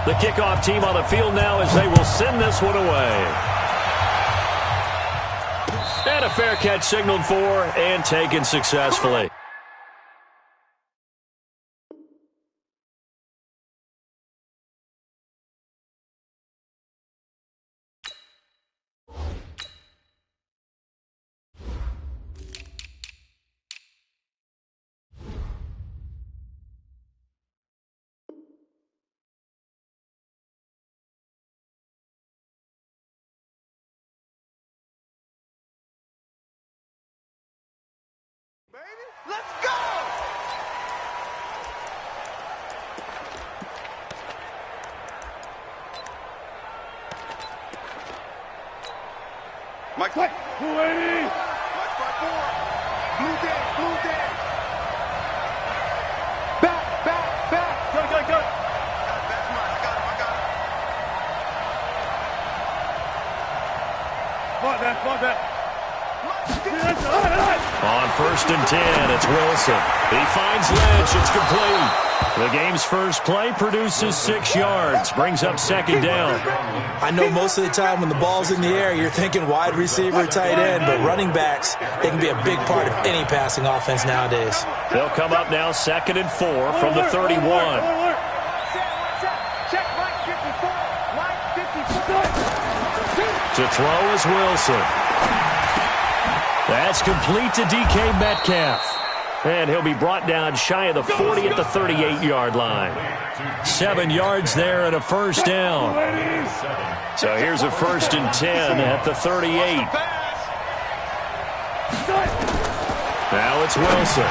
The kickoff team on the field now as they will send this one away. And a fair catch signaled for and taken successfully. Let's go! Mike, 280! Mike, 5-4. Blue day, blue day. Back. Go. I got him. Fought that. On 1st and 10, it's Wilson. He finds Lynch. It's complete. The game's first play produces 6 yards. Brings up 2nd down. I know most of the time when the ball's in the air, you're thinking wide receiver, tight end, but running backs, they can be a big part of any passing offense nowadays. They'll come up now 2nd and 4 from the 31. To throw is Wilson. That's complete to DK Metcalf. And he'll be brought down shy of the 40 at the 38-yard line. 7 yards there and a 1st down. So here's a 1st and 10 at the 38. Now it's Wilson.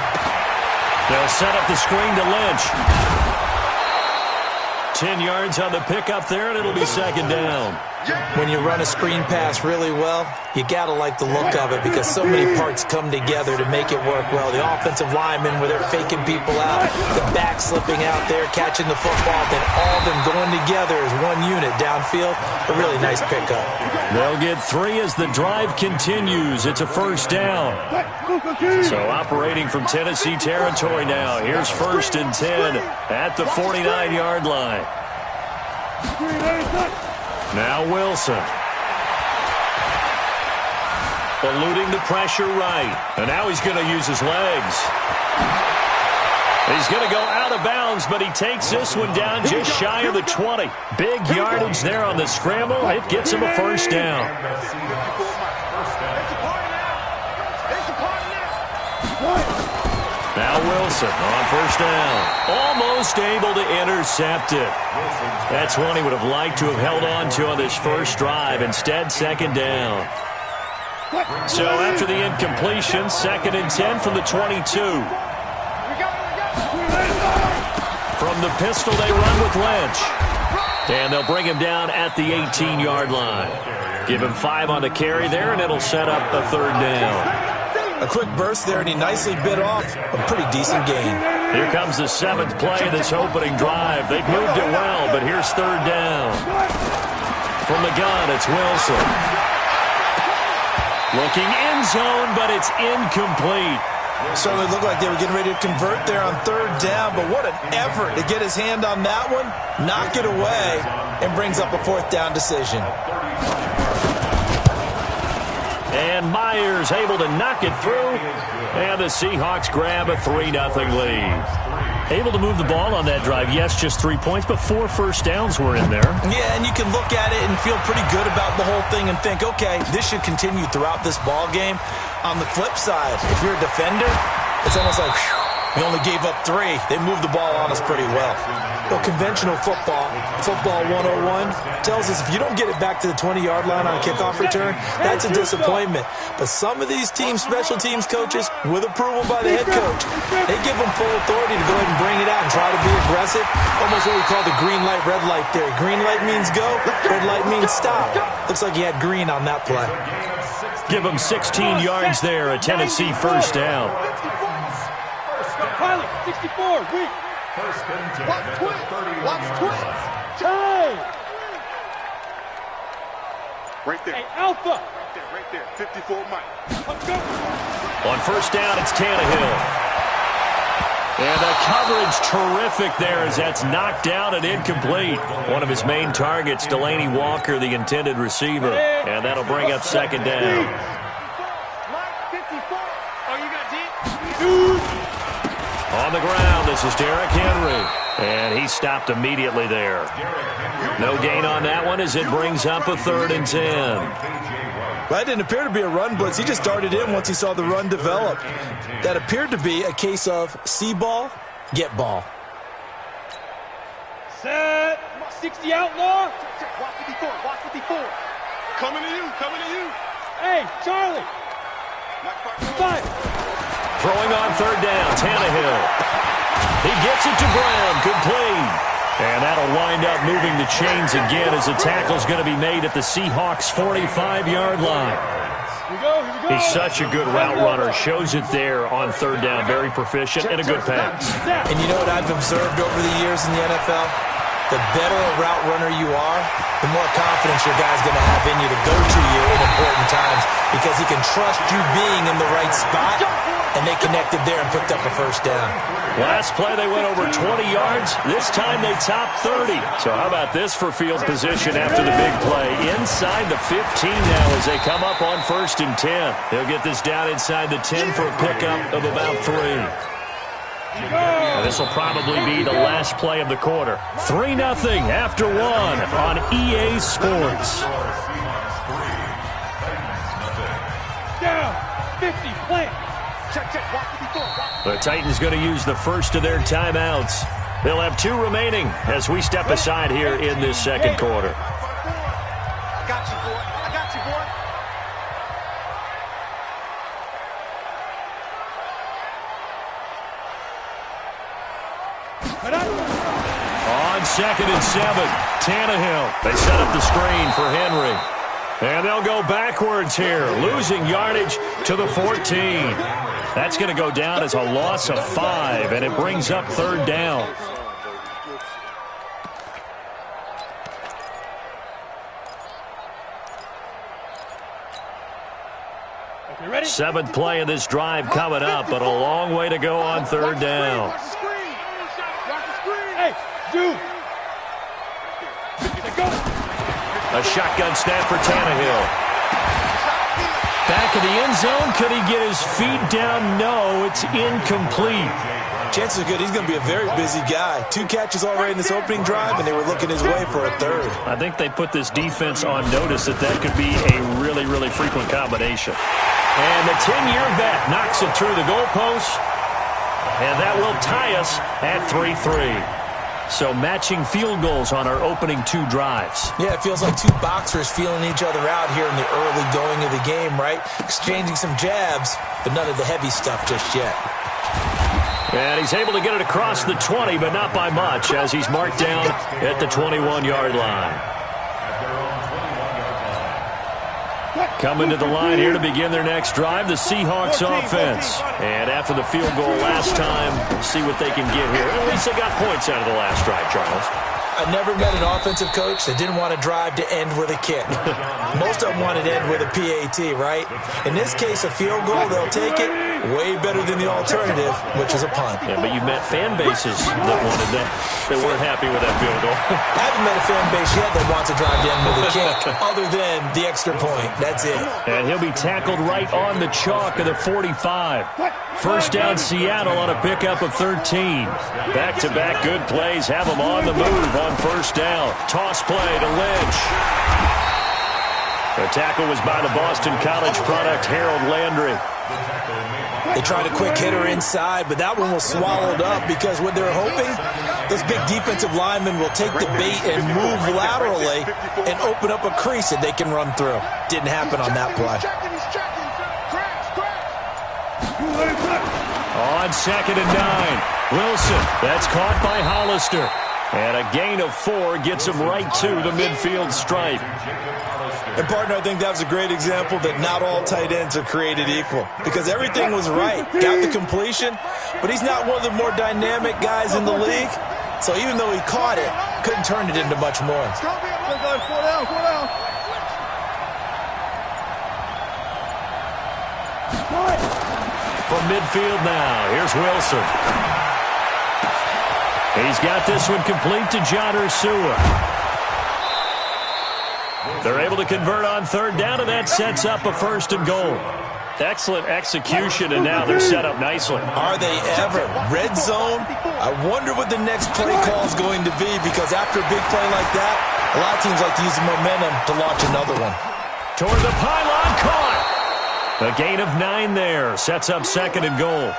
They'll set up the screen to Lynch. 10 yards on the pickup there, and it'll be 2nd down. When you run a screen pass really well, you got to like the look of it because so many parts come together to make it work well. The offensive linemen where they're faking people out, the back slipping out there, catching the football, then all of them going together as one unit downfield. A really nice pickup. They'll get 3 as the drive continues. It's a 1st down. So operating from Tennessee territory now. Here's 1st and 10 at the 49-yard line. Now Wilson. Eluding the pressure right. And now he's going to use his legs. He's going to go out of bounds, but he takes this one down just shy of the 20. Big yardage there on the scramble. It gets him a 1st down. Now Wilson on 1st down. Almost able to intercept it. That's one he would have liked to have held on to on this first drive. Instead, 2nd down. So after the incompletion, 2nd and 10 from the 22. From the pistol, they run with Lynch. And they'll bring him down at the 18-yard line. Give him 5 on the carry there, and it'll set up a 3rd down. A quick burst there, and he nicely bit off a pretty decent gain. Here comes the 7th play of this opening drive. They've moved it well, but here's 3rd down. From the gun, it's Wilson. Looking end zone, but it's incomplete. Certainly looked like they were getting ready to convert there on 3rd down, but what an effort to get his hand on that one, knock it away, and brings up a 4th down decision. And Myers able to knock it through. And the Seahawks grab a 3-0 lead. Able to move the ball on that drive. Yes, just 3 points, but 4 first downs were in there. Yeah, and you can look at it and feel pretty good about the whole thing and think, okay, this should continue throughout this ball game. On the flip side, if you're a defender, it's almost like, whew, we only gave up 3. They moved the ball on us pretty well. Well, conventional football 101, tells us if you don't get it back to the 20-yard line on a kickoff return, that's a disappointment. But some of these team special teams coaches, with approval by the head coach, they give them full authority to go ahead and bring it out and try to be aggressive. Almost what we call the green light, red light theory. Green light means go, red light means stop. Looks like he had green on that play. Give him 16 yards there, a Tennessee 1st down. 64, weak. Watch twins. Time. Right there. Hey, Alpha. Right there. 54 Mike. On 1st down, it's Tannehill. And the coverage terrific there as that's knocked down and incomplete. One of his main targets, Delaney Walker, the intended receiver. And that'll bring up second down. On the ground, this is Derrick Henry. And he stopped immediately there. No gain on that one as it brings up a 3rd and 10. That didn't appear to be a run blitz. He just darted in once he saw the run develop. That appeared to be a case of see ball, get ball. Set. 60 outlaw. Watch 54. Watch 54. Coming to you. Coming to you. Hey, Charlie. 5. Throwing on 3rd down, Tannehill. He gets it to Brown. Good play. And that'll wind up moving the chains again as the tackle's going to be made at the Seahawks' 45-yard line. Here we go. He's such a good route runner. Shows it there on 3rd down. Very proficient and a good pass. And you know what I've observed over the years in the NFL? The better a route runner you are, the more confidence your guy's going to have in you to go to you in important times because he can trust you being in the right spot, and they connected there and picked up a 1st down. Last play, they went over 20 yards. This time, they topped 30. So how about this for field position after the big play? Inside the 15 now as they come up on 1st and 10. They'll get this down inside the 10 for a pickup of about 3. This will probably be the last play of the quarter. 3-0 after 1 on EA Sports. Down. 50. Plant. Check. Watch 54. The Titans going to use the first of their timeouts. They'll have 2 remaining as we step aside here in this second quarter. I got you, boy. On 2nd and 7, Tannehill. They set up the screen for Henry. And they'll go backwards here, losing yardage to the 14. That's going to go down as a loss of 5, and it brings up 3rd down. Okay, ready? 7th play of this drive coming up, but a long way to go on 3rd down. Watch the screen. Hey, dude. Go. A shotgun snap for Tannehill. Back in the end zone. Could he get his feet down? No, it's incomplete. Chances are good he's going to be a very busy guy. 2 catches already in this opening drive, and they were looking his way for a 3rd. I think they put this defense on notice that could be a really, really frequent combination. And the 10-year vet knocks it through the goalpost, and that will tie us at 3-3. So matching field goals on our opening 2 drives. Yeah, it feels like 2 boxers feeling each other out here in the early going of the game, right? Exchanging some jabs, but none of the heavy stuff just yet. And he's able to get it across the 20, but not by much, as he's marked down at the 21-yard line. Coming to the line here to begin their next drive, the Seahawks offense. And after the field goal last time, see what they can get here. At least they got points out of the last drive, Charles. I never met an offensive coach that didn't want to drive to end with a kick. Most of them wanted to end with a PAT, right? In this case, a field goal, they'll take it. Way better than the alternative, which is a punt. Yeah, but you met fan bases that wanted that. They weren't happy with that field goal. I haven't met a fan base yet that wants to drive to end with a kick, other than the extra point. That's it. And he'll be tackled right on the chalk of the 45. First down, Seattle on a pickup of 13. Back-to-back good plays have them on the move on first down. Toss play to Lynch. The tackle was by the Boston College product, Harold Landry. They tried a quick hitter inside, but that one was swallowed up because what they're hoping, those big defensive linemen will take the bait and move laterally and open up a crease that they can run through. Didn't happen on that play. On 2nd and 9, Wilson. That's caught by Hollister. And a gain of 4 gets him right to the midfield stripe. And, partner, I think that was a great example that not all tight ends are created equal. Because everything was right. Got the completion, but he's not one of the more dynamic guys in the league. So even though he caught it, couldn't turn it into much more. From midfield now, here's Wilson. He's got this one complete to John Ursua. They're able to convert on third down, and that sets up a 1st and goal. Excellent execution, and now they're set up nicely. Are they ever? Red zone? I wonder what the next play call is going to be, because after a big play like that, a lot of teams like to use the momentum to launch another one. Toward the pylon, caught. A gain of 9 there. Sets up 2nd and goal.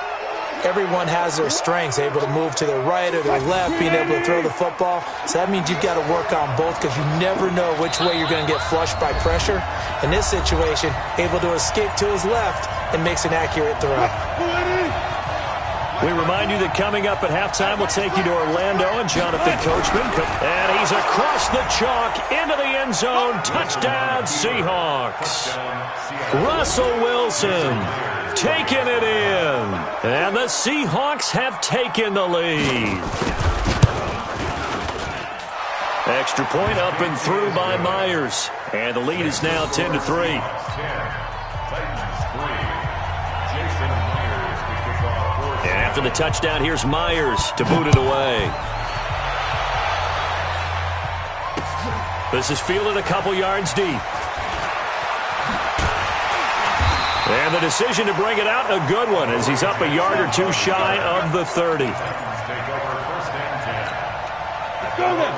Everyone has their strengths, able to move to their right or their left, being able to throw the football. So that means you've got to work on both, because you never know which way you're going to get flushed by pressure. In this situation, able to escape to his left and makes an accurate throw. We remind you that coming up at halftime, we'll take you to Orlando and Jonathan Coachman. And he's across the chalk into the end zone. Touchdown, Seahawks. Russell Wilson taking it in. And the Seahawks have taken the lead. Extra point up and through by Myers. And the lead is now 10-3. And after the touchdown, here's Myers to boot it away. This is fielded a couple yards deep. And the decision to bring it out, a good one, as he's up a yard or two shy of the 30.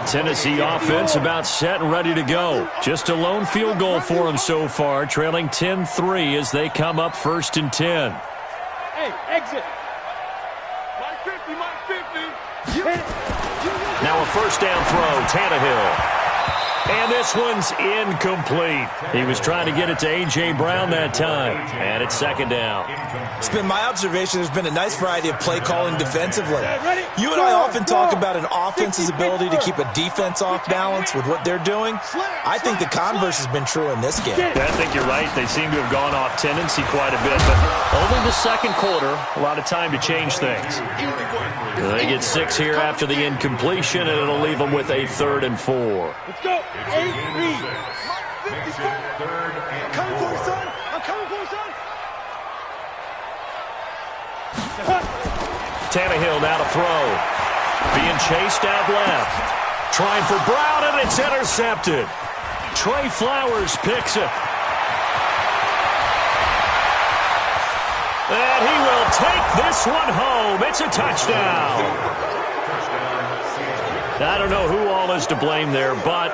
Tennessee offense about set and ready to go. Just a lone field goal for them so far, trailing 10-3 as they come up 1st and 10. Hey, exit. Mike 50, Mike 50. Now a 1st down throw, Tannehill. And this one's incomplete. He was trying to get it to A.J. Brown that time. And it's 2nd down. It's been my observation there's been a nice variety of play calling defensively. You and I often talk about an offense's ability to keep a defense off balance with what they're doing. I think the converse has been true in this game. I think you're right. They seem to have gone off tendency quite a bit. But only the 2nd quarter, a lot of time to change things. They get 6 here after the incompletion, and it'll leave them with a 3rd and 4. Let's go. 8-3. I'm coming for you, son. I'm coming for you, son. Tannehill now to throw. Being chased out left. Trying for Brown, and it's intercepted. Trey Flowers picks it. And he will take this one home. It's a touchdown. I don't know who all is to blame there, but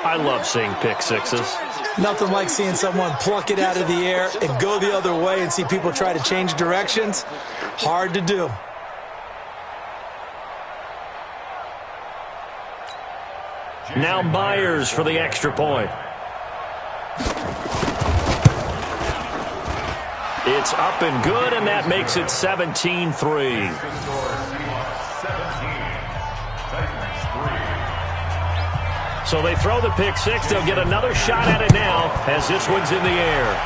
I love seeing pick sixes. Nothing like seeing someone pluck it out of the air and go the other way and see people try to change directions. Hard to do. Now Myers for the extra point. It's up and good, and that makes it 17-3. So they throw the pick six. They'll get another shot at it now as this one's in the air.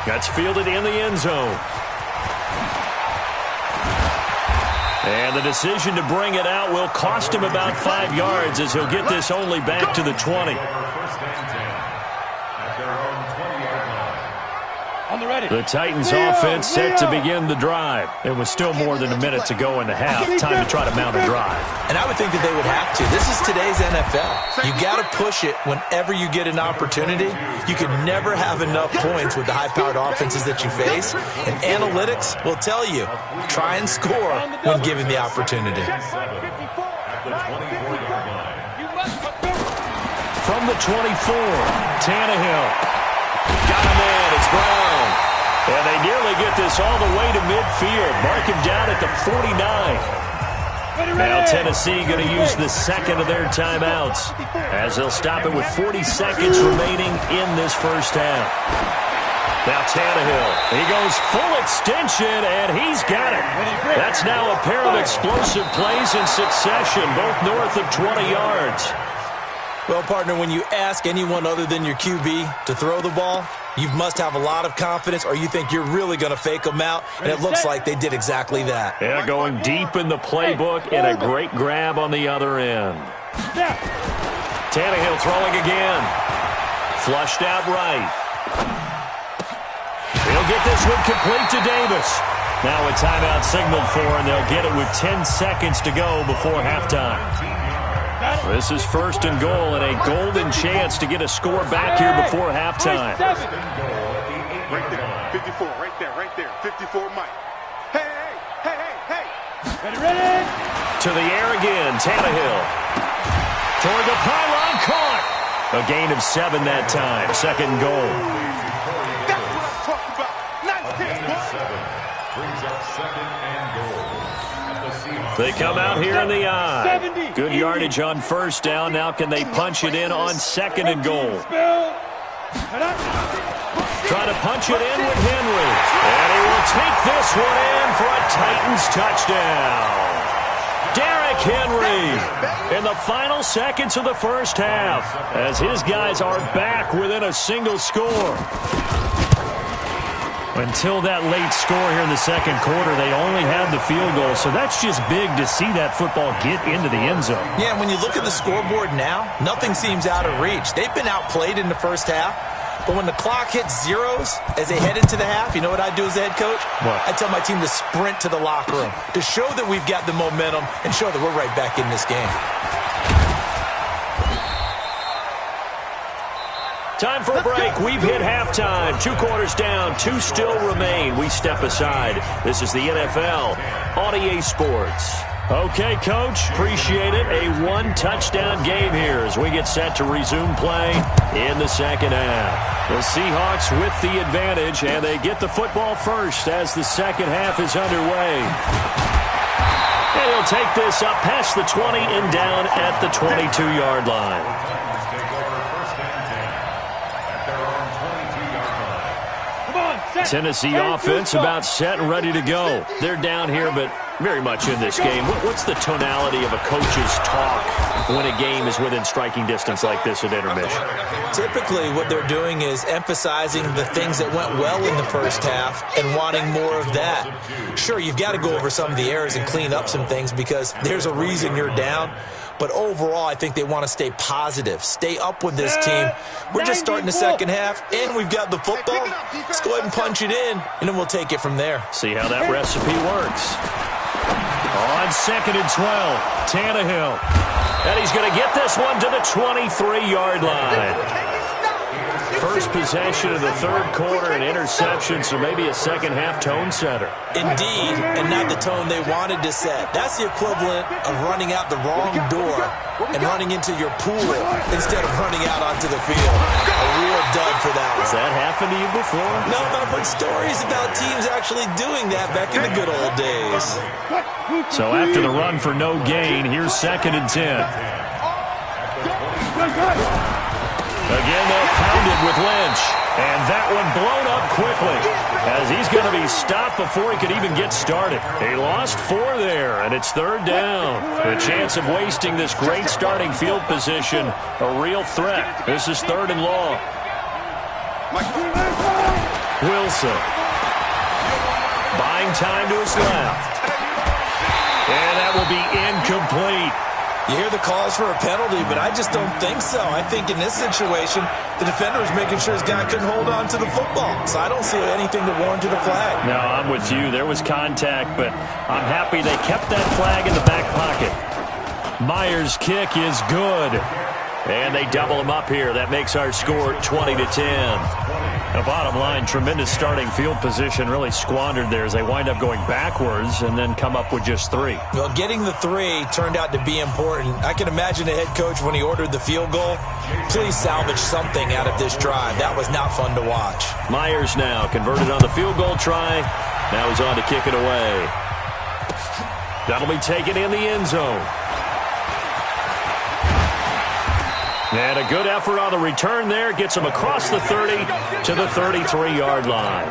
That's fielded in the end zone. And the decision to bring it out will cost him about 5 yards as he'll get this only back to the 20. The Titans offense set to begin the drive. It was still more than a minute to go in the half. Time to try to mount a drive. And I would think that they would have to. This is today's NFL. You got to push it whenever you get an opportunity. You can never have enough points with the high-powered offenses that you face. And analytics will tell you, try and score when given the opportunity. From the 24, Tannehill. Got him in. It's Brown. And they nearly get this all the way to midfield. Mark him down at the 49. Now Tennessee going to use the second of their timeouts as they'll stop it with 40 seconds remaining in this first half. Now Tannehill, he goes full extension, and he's got it. That's now a pair of explosive plays in succession, both north of 20 yards. Well, partner, when you ask anyone other than your QB to throw the ball, you must have a lot of confidence, or you think you're really going to fake them out, and it looks like they did exactly that. Yeah, going deep in the playbook, and a great grab on the other end. Tannehill throwing again. Flushed out right. He'll get this one complete to Davis. Now a timeout signaled for, and they'll get it with 10 seconds to go before halftime. This is first and goal, and a golden chance to get a score back here before halftime. Right there, 54, right there, 54 Mike. Hey. Ready. To the air again, Tannehill. Toward the pylon, caught. A gain of 7 that time, second goal. That's what I'm talking about. Nice hit, boy. Brings up second and goal. They come out here in the eye. Good yardage on first down. Now can they punch it in on second and goal? Trying to punch it in with Henry. And he will take this one in for a Titans touchdown. Derrick Henry in the final seconds of the first half as his guys are back within a single score. Until that late score here in the second quarter, they only had the field goal, so that's just big to see that football get into the end zone. Yeah, and when you look at the scoreboard now, nothing seems out of reach. They've been outplayed in the first half, but when the clock hits zeros as they head into the half, you know what I do as the head coach? What? I tell my team to sprint to the locker room to show that we've got the momentum and show that we're right back in this game. Time for a break. We've hit halftime. 2 quarters down. 2 still remain. We step aside. This is the NFL on EA Sports. Okay, Coach. Appreciate it. A 1-touchdown game here as we get set to resume play in the second half. The Seahawks with the advantage, and they get the football first as the second half is underway. And he'll take this up past the 20 and down at the 22-yard line. Tennessee offense about set and ready to go. They're down here, but very much in this game. What's the tonality of a coach's talk when a game is within striking distance like this at intermission? Typically, what they're doing is emphasizing the things that went well in the first half and wanting more of that. Sure, you've got to go over some of the errors and clean up some things because there's a reason you're down. But overall, I think they want to stay positive, stay up with this team. We're just starting the second half, and we've got the football. Let's go ahead and punch it in, and then we'll take it from there. See how that recipe works. On second and 12, Tannehill. And he's going to get this one to the 23-yard line. First possession of the third quarter, an interception, so maybe a second-half tone setter. Indeed, and not the tone they wanted to set. That's the equivalent of running out the wrong door and running into your pool instead of running out onto the field. A real dud for that one. Has that happened to you before? No, but I've heard stories about teams actually doing that back in the good old days. So after the run for no gain, here's second and 10. Again, they'll pound it with Lynch. And that one blown up quickly as he's going to be stopped before he could even get started. He lost 4 there, and it's third down. The chance of wasting this great starting field position, a real threat. This is third and long. Wilson. Buying time to his left. And that will be incomplete. You hear the calls for a penalty, but I just don't think so. I think in this situation, the defender was making sure his guy couldn't hold on to the football. So I don't see anything to warrant a flag. No, I'm with you. There was contact, but I'm happy they kept that flag in the back pocket. Myers' kick is good. And they double him up here. That makes our score 20-10. The bottom line, tremendous starting field position, really squandered there as they wind up going backwards and then come up with just 3. Well, getting the 3 turned out to be important. I can imagine the head coach when he ordered the field goal. Please salvage something out of this drive. That was not fun to watch. Myers now converted on the field goal try. Now he's on to kick it away. That'll be taken in the end zone. And a good effort on the return there. Gets him across the 30 to the 33-yard line.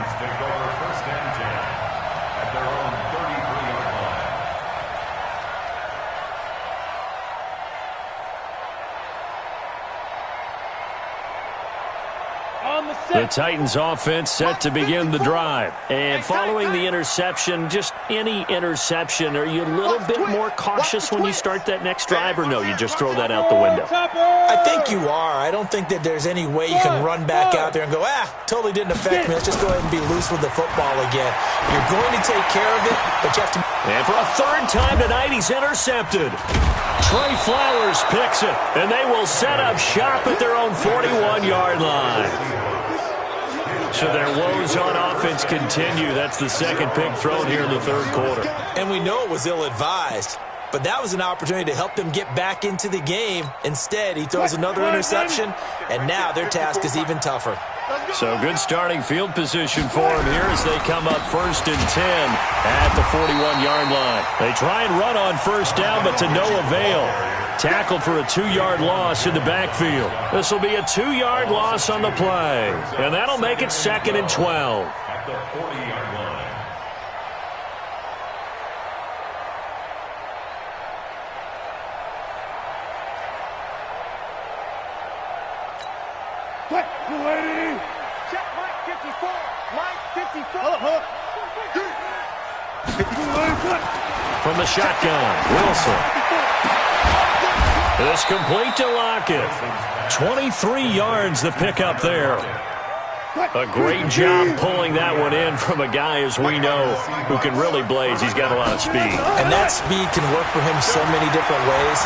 On the The Titans offense set to begin the drive. And following the interception, just any interception, are you a little bit more cautious when you start that next drive, or no, you just throw that out the window? I think you are. I don't think that there's any way you can run back out there and go, totally didn't affect me. Let's just go ahead and be loose with the football again. You're going to take care of it, but you have to... And for a third time tonight, he's intercepted. Trey Flowers picks it, and they will set up shop at their own 41-yard line. So their woes on offense continue. That's the second pick thrown here in the third quarter. And we know it was ill-advised, but that was an opportunity to help them get back into the game. Instead, he throws another interception, and now their task is even tougher. So good starting field position for him here as they come up 1st and 10 at the 41-yard line. They try and run on first down, but to no avail. Tackled for a 2-yard loss in the backfield. This will be a 2-yard loss on the play, and that'll make it 2nd and 12. At the 40-yard line. Check Mike 54. Mike 54. From the shotgun, Wilson. It's complete to Lockett. 23 yards the pickup there. A great job pulling that one in from a guy, as we know, who can really blaze. He's got a lot of speed. And that speed can work for him so many different ways.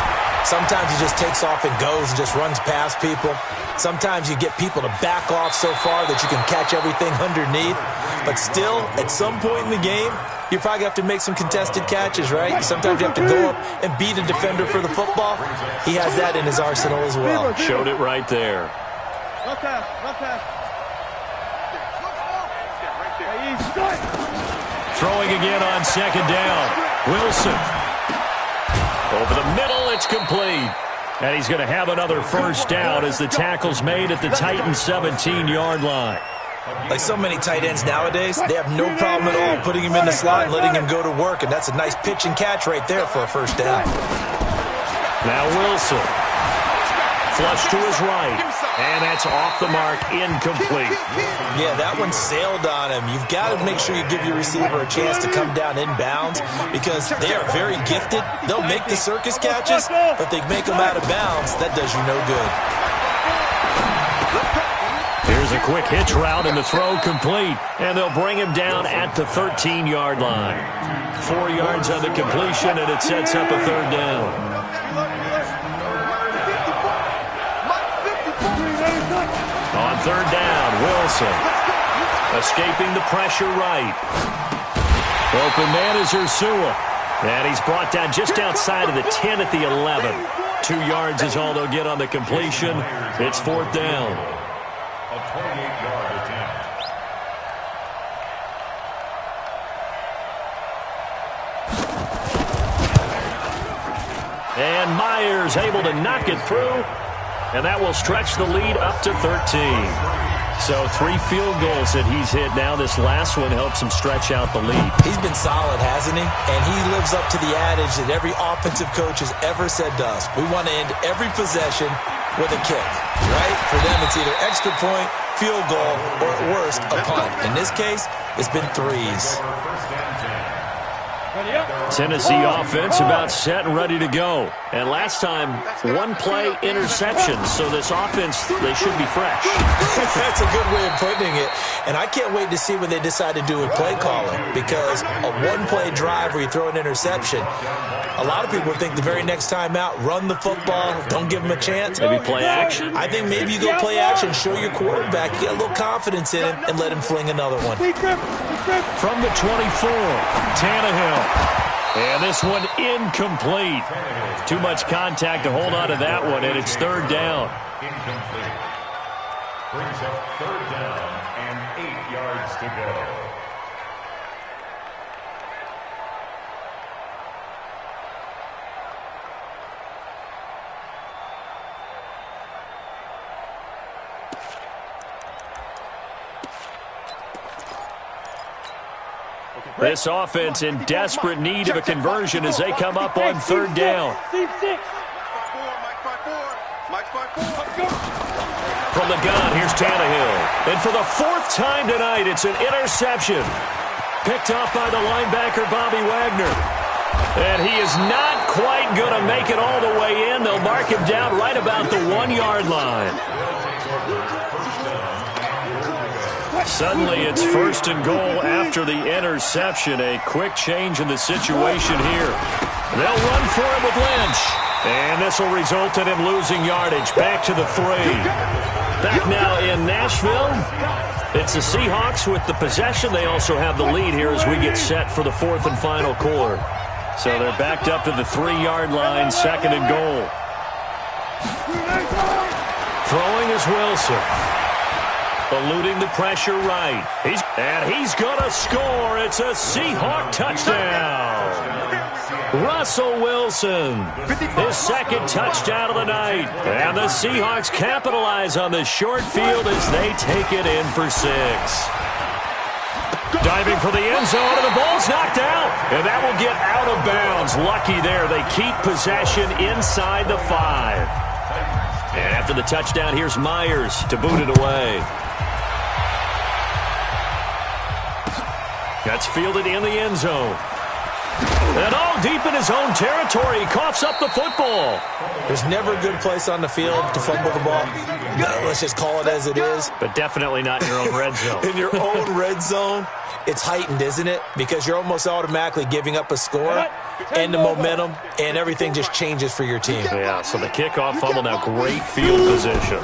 Sometimes he just takes off and goes and just runs past people. Sometimes you get people to back off so far that you can catch everything underneath. But still, at some point in the game, you probably have to make some contested catches, right? Sometimes you have to go up and beat a defender for the football. He has that in his arsenal as well. Showed it right there. Okay. Throwing again on 2nd down. Wilson. Over the middle, it's complete. And he's going to have another first down as the tackle's made at the Titans' 17-yard line. Like so many tight ends nowadays, they have no problem at all putting him in the slot and letting him go to work, and that's a nice pitch and catch right there for a first down. Now Wilson. Flush to his right, and that's off the mark, incomplete. Yeah, that one sailed on him. You've got to make sure you give your receiver a chance to come down inbounds because they are very gifted. They'll make the circus catches, but if they make them out of bounds, that does you no good. Here's a quick hitch route, and the throw complete, and they'll bring him down at the 13-yard line. 4 yards on the completion, and it sets up a third down. On third down, Wilson. Escaping the pressure right. Open man is Ursua. And he's brought down just outside of the 10 at the 11. 2 yards is all they'll get on the completion. It's 4th down. A 28-yard attempt. And Myers able to knock it through. And that will stretch the lead up to 13. So 3 field goals that he's hit now. This last one helps him stretch out the lead. He's been solid, hasn't he? And he lives up to the adage that every offensive coach has ever said to us. We want to end every possession with a kick, right? For them, it's either extra point, field goal, or at worst, a punt. In this case, it's been threes. Tennessee offense about set and ready to go. And last time, 1-play interception. So this offense, they should be fresh. That's a good way of putting it. And I can't wait to see what they decide to do with play calling. Because a 1-play drive where you throw an interception, a lot of people think the very next time out, run the football, don't give them a chance. Maybe play action? I think maybe you go play action, show your quarterback, get a little confidence in him, and let him fling another one. From the 24, Tannehill. And this one incomplete. Too much contact to hold on to that one, and it's third down. Incomplete. Brings up third down and 8 yards to go. This offense in desperate need of a conversion as they come up on third down. from the gun. Here's Tannehill. And for the fourth time tonight, it's an interception. Picked off by the linebacker, Bobby Wagner. And he is not quite going to make it all the way in. They'll mark him down right about the 1-yard line. Suddenly, it's 1st and goal after the interception. A quick change in the situation here. They'll run for it with Lynch. And this will result in him losing yardage. Back to the 3. Back now in Nashville. It's the Seahawks with the possession. They also have the lead here as we get set for the 4th and final quarter. So they're backed up to the 3-yard line, 2nd and goal. Throwing is Wilson. Eluding the pressure right. He's going to score. It's a Seahawk touchdown. Russell Wilson, his 2nd touchdown of the night. And the Seahawks capitalize on the short field as they take it in for 6. Diving for the end zone, and the ball's knocked out. And that will get out of bounds. Lucky there. They keep possession inside the 5. And after the touchdown, here's Myers to boot it away. That's fielded in the end zone. And all deep in his own territory, he coughs up the football. There's never a good place on the field to fumble the ball. Let's just call it as it is. But definitely not in your own red zone. In your own red zone, it's heightened, isn't it? Because you're almost automatically giving up a score and the momentum, and everything just changes for your team. Yeah, so the kickoff fumble, now great field position.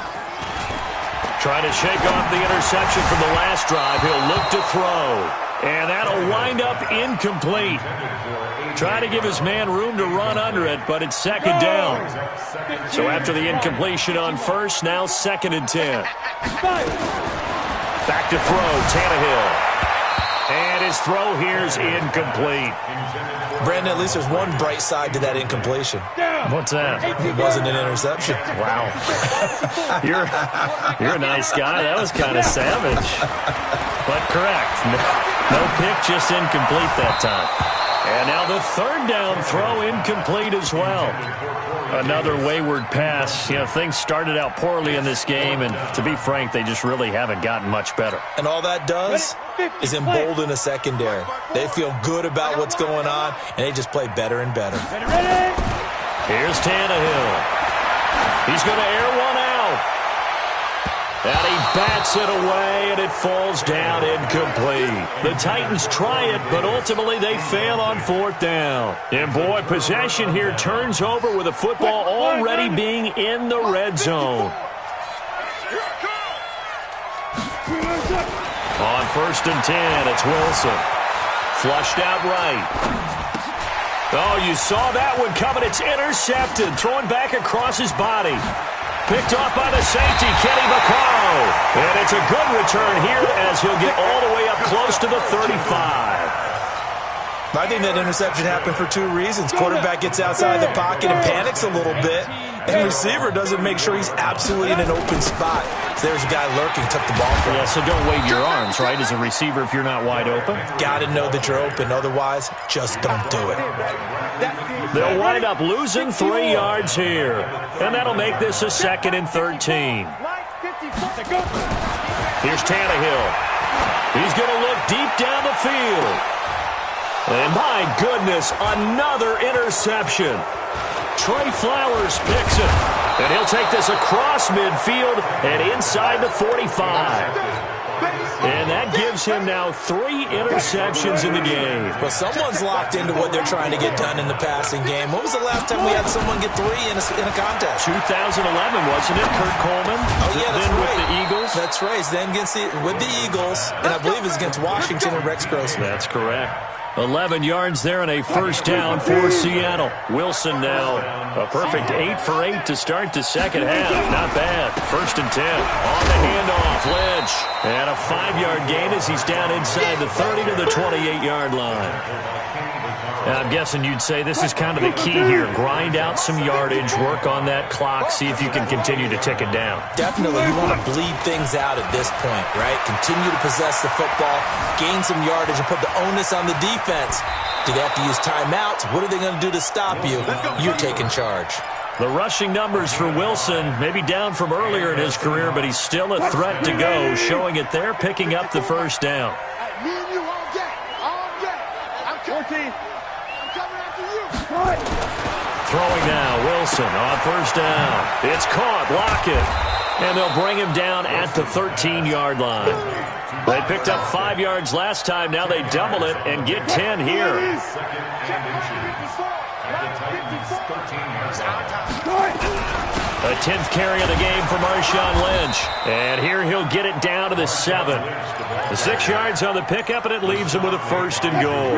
Trying to shake off the interception from the last drive. He'll look to throw. And that'll wind up incomplete. Trying to give his man room to run under it, but it's 2nd down. So after the incompletion on 1st, now 2nd and 10. Back to throw, Tannehill. And his throw here's incomplete. Brandon, at least there's one bright side to that incompletion. What's that? It wasn't an interception. Wow. You're a nice guy. That was kind of savage. But correct. No pick, just incomplete that time. And now the 3rd down throw incomplete as well. Another wayward pass. You know, things started out poorly in this game, and to be frank, they just really haven't gotten much better. And all that does is embolden a secondary. They feel good about what's going on, and they just play better and better. Here's Tannehill. He's going to air one out. And he bats it away, and it falls down incomplete. The Titans try it, but ultimately they fail on 4th down. And boy, possession here turns over with the football already being in the red zone. On 1st and 10, it's Wilson. Flushed out right. Oh, you saw that one coming. It's intercepted. Throwing back across his body. Picked off by the safety, Kenny Vaccaro. And it's a good return here as he'll get all the way up close to the 35. I think that interception happened for 2 reasons. Quarterback gets outside the pocket and panics a little bit. And receiver doesn't make sure he's absolutely in an open spot. So there's a guy lurking, took the ball from him. Yeah, so don't wave your arms, right, as a receiver if you're not wide open. Got to know that you're open. Otherwise, just don't do it. They'll wind up losing 3 yards here. And that'll make this a 2nd and 13. Here's Tannehill. He's going to look deep down the field. And my goodness, another interception. Trey Flowers picks it. And he'll take this across midfield and inside the 45. And that gives him now 3 interceptions in the game. Well, someone's locked into what they're trying to get done in the passing game. When was the last time we had someone get 3 in a contest? 2011, wasn't it? Kurt Coleman. Oh, yeah, that's then right. With the Eagles. That's right. Then with the Eagles, and I believe it's against Washington and Rex Grossman. That's correct. 11 yards there and a 1st down for Seattle. Wilson now a perfect 8 for 8 to start the 2nd half. Not bad. 1st and 10. On the handoff, Lynch. And a 5-yard gain as he's down inside the 30 to the 28-yard line. And I'm guessing you'd say this is kind of the key here. Grind out some yardage, work on that clock, see if you can continue to tick it down. Definitely. You want to bleed things out at this point, right? Continue to possess the football, gain some yardage, and put the onus on the defense. Do they have to use timeouts? What are they going to do to stop you? You're taking charge. The rushing numbers for Wilson, maybe down from earlier in his career, but he's still a threat to go, showing it there, picking up the first down. Me and you all day. All day. I'm coming after you. Throwing now, Wilson on first down. It's caught, Lockett. And they'll bring him down at the 13-yard line. They picked up 5 yards last time. Now they double it and get 10 here. A 10th carry of the game for Marshawn Lynch. And here he'll get it down to the 7. The 6 yards on the pickup, and it leaves him with a first and goal.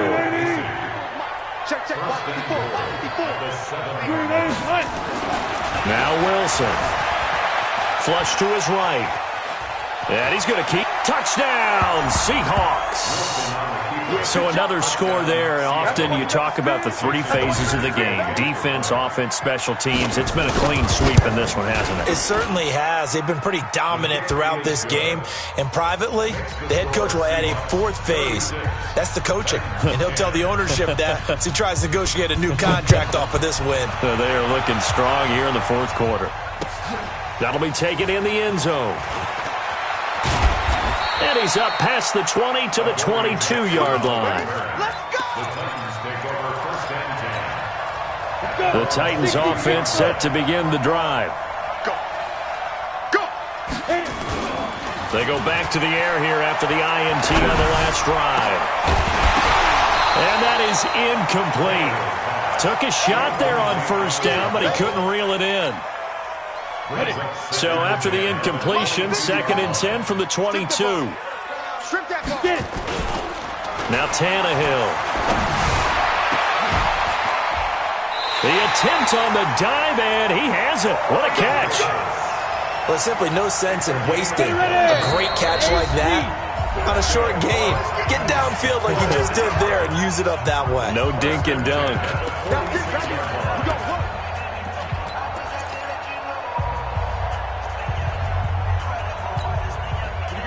Now Wilson. Flush to his right. And he's going to keep. Touchdown, Seahawks. So another score there. And often you talk about the 3 phases of the game. Defense, offense, special teams. It's been a clean sweep in this one, hasn't it? It certainly has. They've been pretty dominant throughout this game. And privately, the head coach will add a 4th phase. That's the coaching. And he'll tell the ownership that as he tries to negotiate a new contract off of this win. So they are looking strong here in the 4th quarter. That'll be taken in the end zone. And he's up past the 20 to the 22-yard line. The Titans offense set to begin the drive. They go back to the air here after the INT on the last drive. And that is incomplete. Took a shot there on first down, but he couldn't reel it in. So after the incompletion, 2nd and 10 from the 22. Now Tannehill. The attempt on the dive, and he has it. What a catch. Well, there's simply no sense in wasting a great catch like that on a short gain. Get downfield like you just did there and use it up that way. No dink and dunk.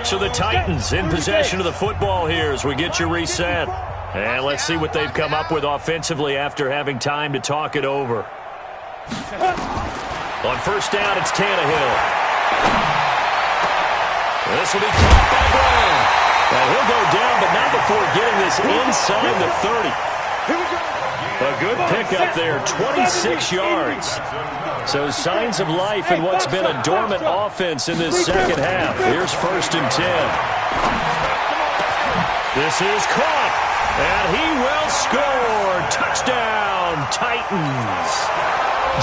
So the Titans in possession of the football here as we get you reset. And let's see what they've come up with offensively after having time to talk it over. On first down, it's Tannehill. This will be caught by Brown. And he'll go down, but not before getting this inside the 30. A good pickup there, 26 yards. So signs of life in what's been a dormant offense in this second half. Here's 1st and 10. This is caught, and he will score. Touchdown, Titans.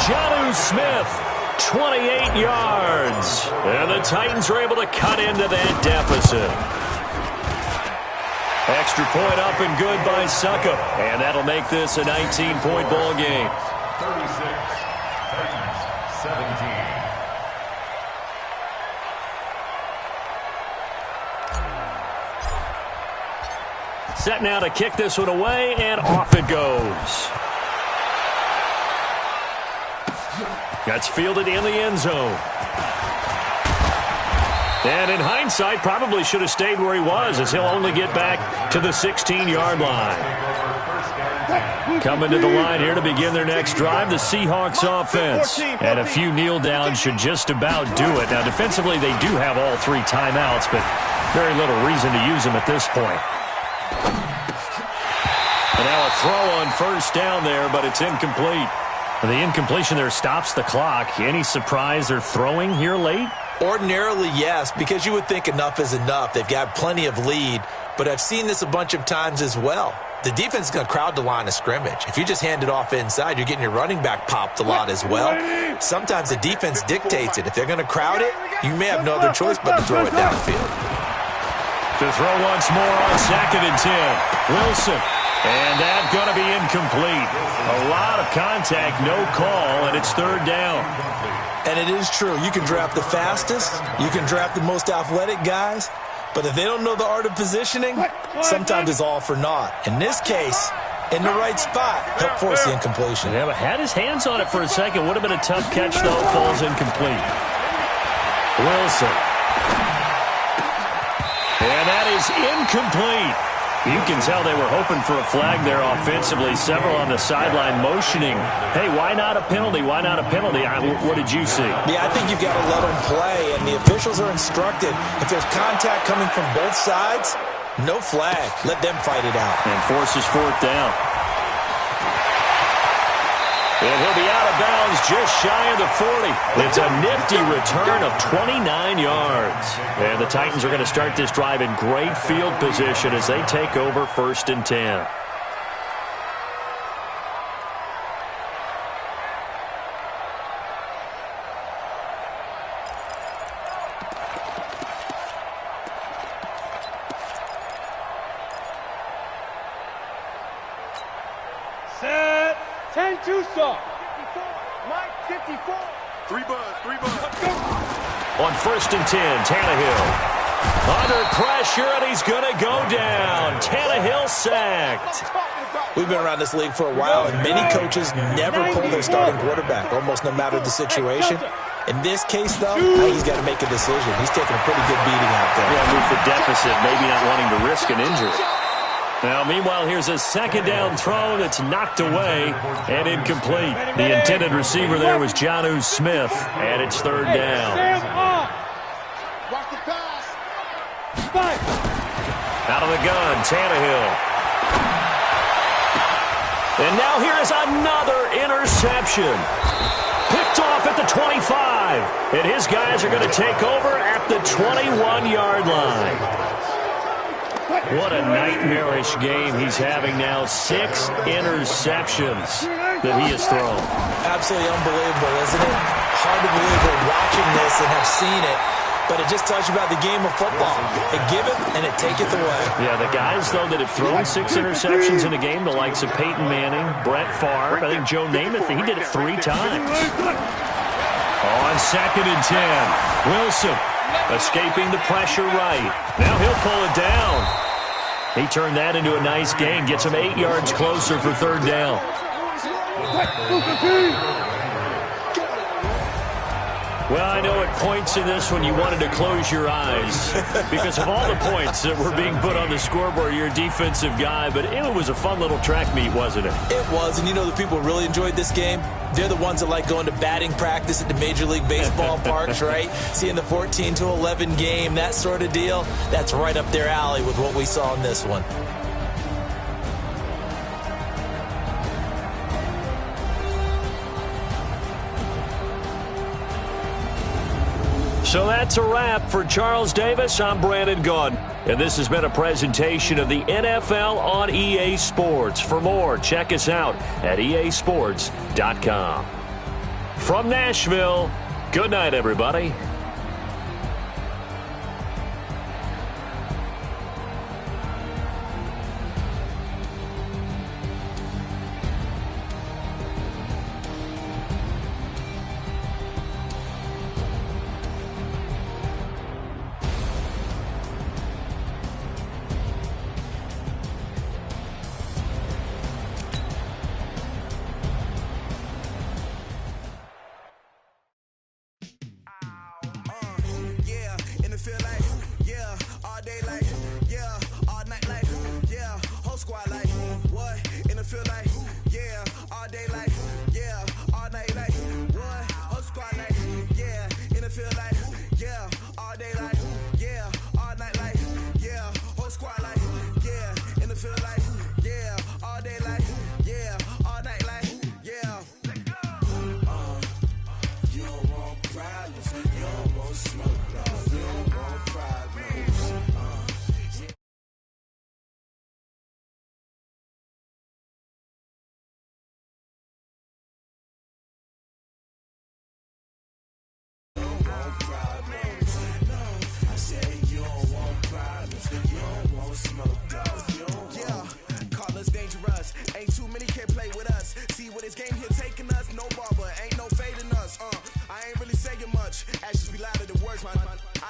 Jonnu Smith, 28 yards. And the Titans are able to cut into that deficit. Extra point up and good by Suckup. And that'll make this a 19-point ball game. 36, Titans 17. Set now to kick this one away, and off it goes. That's fielded in the end zone. And in hindsight, probably should have stayed where he was, as he'll only get back to the 16-yard line. Coming to the line here to begin their next drive, the Seahawks offense. And a few kneel downs should just about do it. Now, defensively, they do have all 3 timeouts, but very little reason to use them at this point. And now a throw on first down there, but it's incomplete. The incompletion there stops the clock. Any surprise they're throwing here late? Ordinarily, yes, because you would think enough is enough. They've got plenty of lead, but I've seen this a bunch of times as well. The defense is going to crowd the line of scrimmage. If you just hand it off inside, you're getting your running back popped a lot as well. Sometimes the defense dictates it. If they're going to crowd it, you may have no other choice but to throw it downfield. To throw once more on 2nd and 10. Wilson. And that's going to be incomplete. A lot of contact, no call, and it's 3rd down. And it is true. You can draft the fastest. You can draft the most athletic guys. But if they don't know the art of positioning, sometimes it's all for naught. In this case, in the right spot, help force the incompletion. Yeah, but had his hands on it for a second. Would have been a tough catch, though. Falls incomplete. Wilson. And that is incomplete. You can tell they were hoping for a flag there offensively. Several on the sideline motioning, hey, why not a penalty? Why not a penalty? What did you see? Yeah, I think you've got to let them play, and the officials are instructed. If there's contact coming from both sides, no flag. Let them fight it out. And forces fourth down. And he'll be out of bounds just shy of the 40. It's a nifty return of 29 yards. And the Titans are going to start this drive in great field position as they take over 1st and 10. Set. 10-2 saw. 54. Mike, 54. 3 buzz. Let's go. On 1st and 10, Tannehill. Under pressure, and he's going to go down. Tannehill sacked. We've been around this league for a while, and many coaches never pull their starting quarterback, almost no matter the situation. In this case, though, I think he's got to make a decision. He's taking a pretty good beating out there. Yeah, move the deficit, maybe not wanting to risk an injury. Now, meanwhile, here's a 2nd down throw that's knocked away and incomplete. The intended receiver there was Jonnu Smith, and it's 3rd down. Watch the pass. Out of the gun, Tannehill. And now here is another interception. Picked off at the 25. And his guys are going to take over at the 21-yard line. What a nightmarish game he's having now. 6 interceptions that he has thrown. Absolutely unbelievable, isn't it? Hard to believe we're watching this and have seen it, but it just tells you about the game of football. It giveth and it taketh away. Yeah, the guys, though, that have thrown 6 interceptions in a game, the likes of Peyton Manning, Brett Favre, I think Joe Namath, he did it 3 times. On 2nd and 10, Wilson escaping the pressure right. Now he'll pull it down. He turned that into a nice gain, gets him 8 yards closer for 3rd down. Well, I know at points in this one you wanted to close your eyes because of all the points that were being put on the scoreboard. You're a defensive guy, but it was a fun little track meet, wasn't it? It was, and you know the people who really enjoyed this game? They're the ones that like going to batting practice at the Major League Baseball parks, right? Seeing the 14-11 game, that sort of deal. That's right up their alley with what we saw in this one. So that's a wrap for Charles Davis. I'm Brandon Gaudin, and this has been a presentation of the NFL on EA Sports. For more, check us out at easports.com. From Nashville, good night, everybody.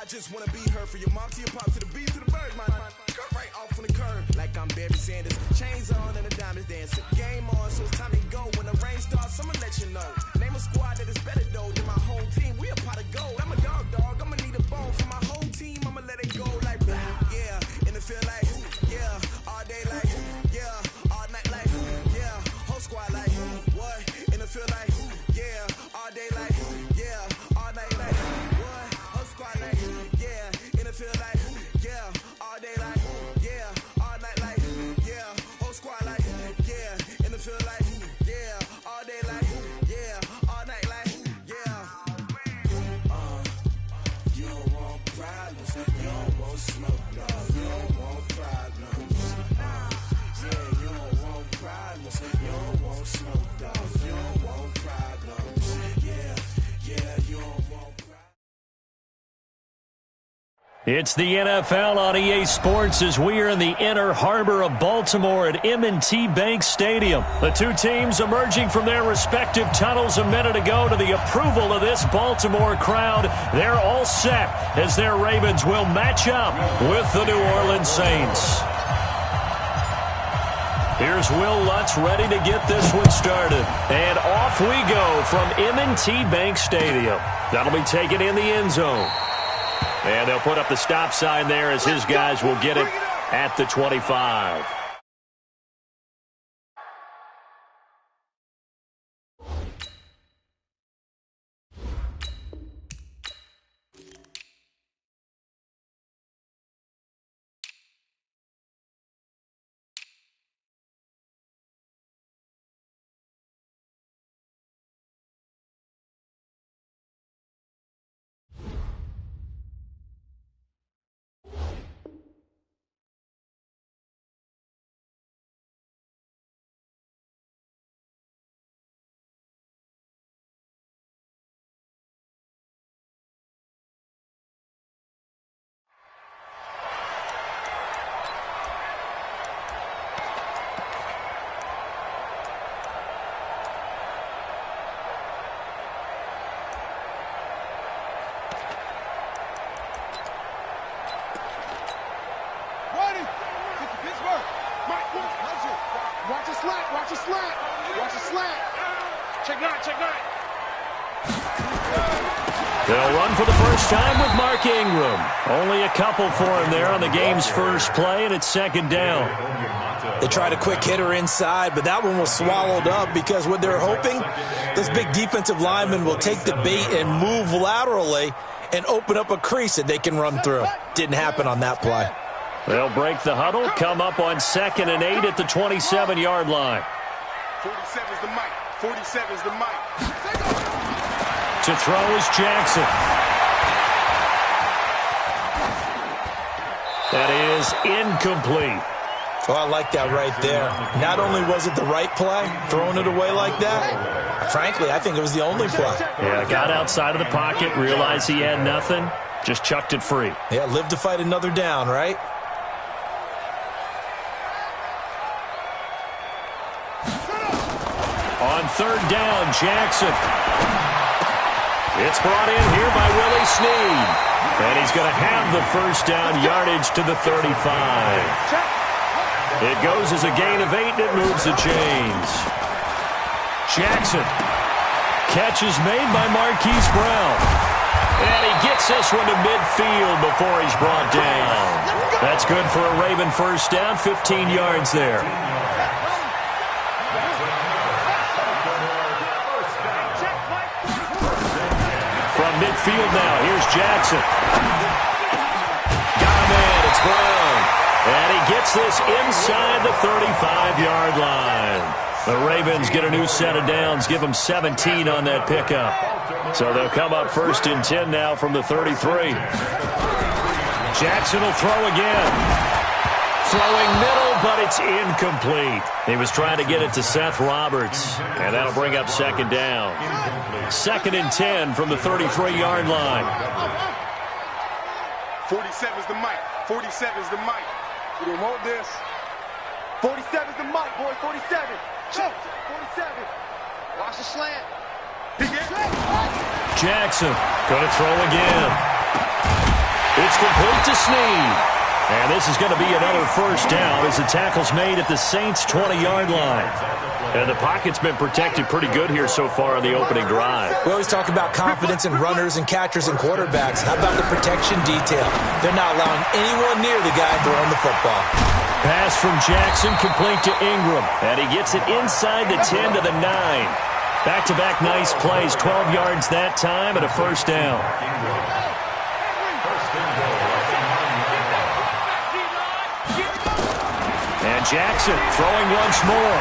just wanna be her. For your mom to your pop to the beat to the birds, man. Cut right off on the curb like I'm Barry Sanders. Chains on and the diamonds dancing. Game on, so it's time to go. When the rain starts, I'ma let you know. Name a squad that is better though than my whole team. We a pot of gold. I'm a dog. I'ma need a bone for my whole team. I'ma let it go like blah. Yeah, and it feel like yeah, all day. It's the NFL on EA Sports as we are in the inner harbor of Baltimore at M&T Bank Stadium. The two teams emerging from their respective tunnels a minute ago to the approval of this Baltimore crowd. They're all set as their Ravens will match up with the New Orleans Saints. Here's Will Lutz ready to get this one started. And off we go from M&T Bank Stadium. That'll be taken in the end zone. And they'll put up the stop sign there as his guys will get it at the 25. They'll run for the first time with Mark Ingram. Only a couple for him there on the game's first play, and it's second down. They tried a quick hitter inside, but that one was swallowed up because what they're hoping, those big defensive linemen will take the bait and move laterally and open up a crease that they can run through. Didn't happen on that play. They'll break the huddle, come up on 2nd and 8 at the 27-yard line. 47's the mic. 47's the mic. To throw is Jackson. That is incomplete. Oh, I like that right there. Not only was it the right play, throwing it away like that, frankly, I think it was the only play. Yeah, got outside of the pocket, realized he had nothing, just chucked it free. Yeah, live to fight another down, right? On 3rd down, Jackson. It's brought in here by Willie Snead. And he's going to have the first down yardage to the 35. It goes as a gain of 8, and it moves the chains. Jackson. Catch is made by Marquise Brown. And he gets this one to midfield before he's brought down. That's good for a Raven first down, 15 yards there. Midfield now. Here's Jackson. Got him in. It's Brown. And he gets this inside the 35-yard line. The Ravens get a new set of downs. Give them 17 on that pickup. So they'll come up 1st and 10 now from the 33. Jackson will throw again. Throwing middle, but it's incomplete. He was trying to get it to Seth Roberts. And that'll bring up 2nd down. 2nd and 10 from the 33-yard line. 47's the mic. 47's the mic. You don't want this. 47's the mic, boy. 47. Check. 47. Watch the slant. Jackson going to throw again. It's complete to Snead. And this is going to be another first down as the tackle's made at the Saints' 20-yard line. And the pocket's been protected pretty good here so far on the opening drive. We always talk about confidence in runners and catchers and quarterbacks. How about the protection detail? They're not allowing anyone near the guy throwing the football. Pass from Jackson complete to Ingram. And he gets it inside the 10 to the 9. Back-to-back nice plays, 12 yards that time and a first down. And Jackson throwing once more.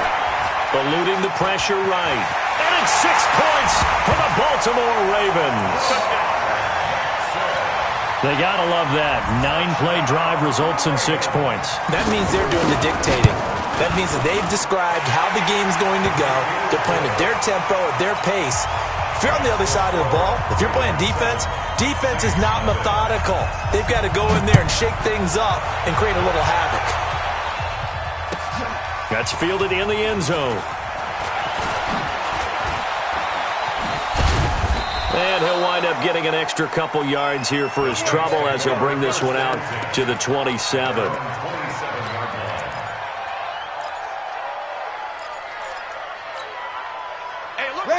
Eluding the pressure right. And it's 6 points for the Baltimore Ravens. They got to love that. 9-play drive results in 6 points. That means they're doing the dictating. That means that they've described how the game's going to go. They're playing at their tempo, at their pace. If you're on the other side of the ball, if you're playing defense, Defense is not methodical. They've got to go in there and shake things up and create a little havoc. That's fielded in the end zone. And he'll wind up getting an extra couple yards here for his trouble as he'll bring this one out to the 27.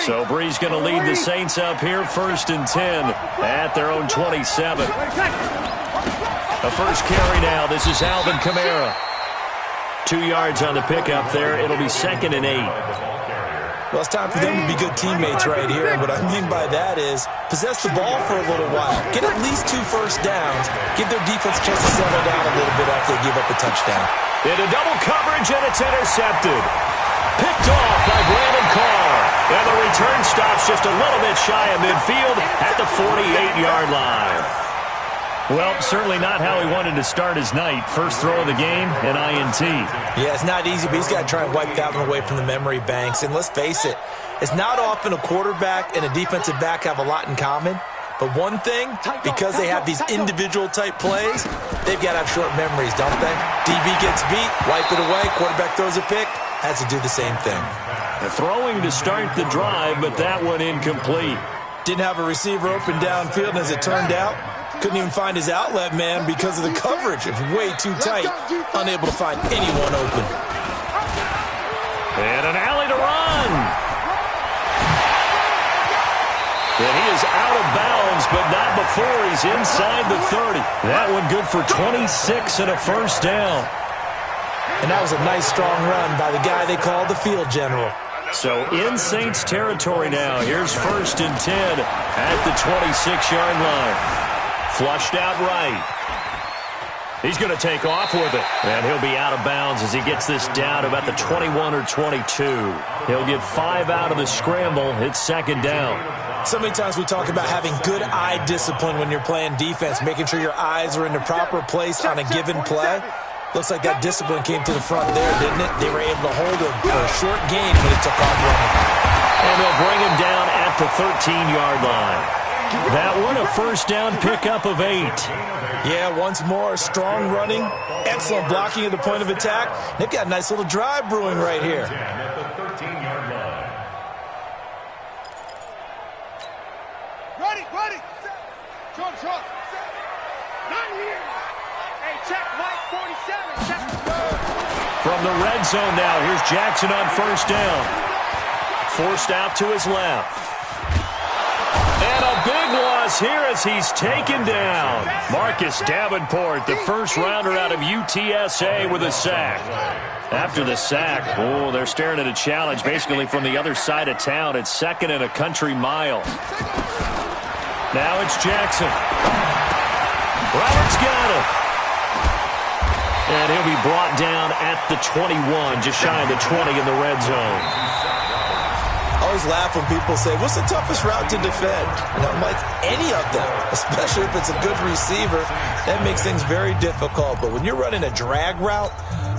So Bree's going to lead the Saints up here, 1st and 10 at their own 27. A first carry now. This is Alvin Kamara. 2 yards on the pickup there. It'll be 2nd and 8. Well, it's time for them to be good teammates right here. And what I mean by that is possess the ball for a little while. Get at least 2 first downs. Give their defense a chance to settle down a little bit after they give up a touchdown. Into double coverage, and it's intercepted. Picked off by Brandon Carr. And the return stops just a little bit shy of midfield at the 48-yard line. Well, certainly not how he wanted to start his night. First throw of the game, an INT. Yeah, it's not easy, but he's got to try and wipe that one away from the memory banks. And let's face it, it's not often a quarterback and a defensive back have a lot in common. But one thing, because they have these individual-type plays, they've got to have short memories, don't they? DB gets beat, wipe it away, quarterback throws a pick, has to do the same thing. Throwing to start the drive, but that one incomplete. Didn't have a receiver open downfield, and as it turned out, couldn't even find his outlet man because of the coverage. It's way too tight, unable to find anyone open. And an alley to run. And he is out of bounds, but not before he's inside the 30. That one good for 26 and a first down. And that was a nice, strong run by the guy they call the field general. So in Saints territory now. Here's 1st and 10 at the 26-yard line. Flushed out right. He's going to take off with it. And he'll be out of bounds as he gets this down about the 21 or 22. He'll get 5 out of the scramble. It's 2nd down. So many times we talk about having good eye discipline when you're playing defense, making sure your eyes are in the proper place on a given play. Looks like that discipline came to the front there, didn't it? They were able to hold him for a short gain, but he took off running. And they'll bring him down at the 13-yard line. That one, a first down pickup of 8. Yeah, once more, strong running, excellent blocking at the point of attack. They've got a nice little drive brewing right here. Ready. Short. Not here. Hey, check Mike 47. Check. From the red zone now, here's Jackson on first down. Forced out to his left. And a big loss here as he's taken down. Marcus Davenport, the first rounder out of UTSA with a sack. After the sack, they're staring at a challenge basically from the other side of town. It's 2nd and a country mile. Now it's Jackson. Roberts got him. And he'll be brought down at the 21, just shy of the 20 in the red zone. I always laugh when people say, what's the toughest route to defend? And I'm like, any of them, especially if it's a good receiver. That makes things very difficult. But when you're running a drag route,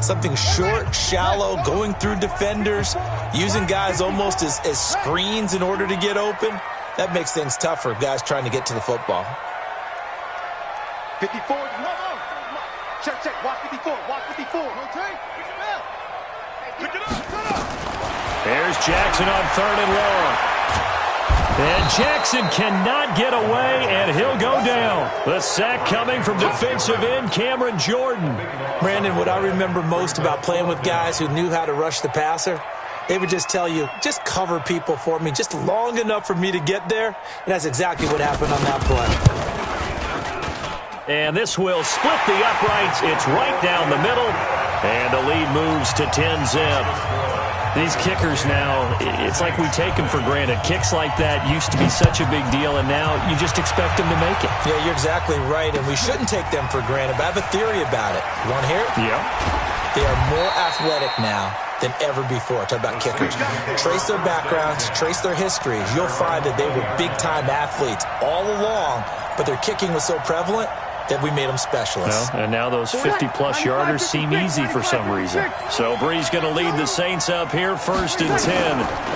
something short, shallow, going through defenders, using guys almost as screens in order to get open, that makes things tougher, guys trying to get to the football. 54. No. Check. Watch 54. Okay. Pick it up. There's Jackson on 3rd and long. And Jackson cannot get away, and he'll go down. The sack coming from defensive end Cameron Jordan. Brandon, what I remember most about playing with guys who knew how to rush the passer, they would just tell you, just cover people for me, just long enough for me to get there. And that's exactly what happened on that play. And this will split the uprights. It's right down the middle. And the lead moves to 10-zip. These kickers now, it's like we take them for granted. Kicks like that used to be such a big deal, and now you just expect them to make it. Yeah, you're exactly right, and we shouldn't take them for granted. But I have a theory about it. You want to hear it? Yeah. They are more athletic now than ever before. Talk about kickers. Trace their backgrounds, trace their histories. You'll find that they were big-time athletes all along, but their kicking was so prevalent that we made them specialists. Well, and now those 50-plus yarders seem easy for some reason. So Bree's going to lead the Saints up here, 1st and 10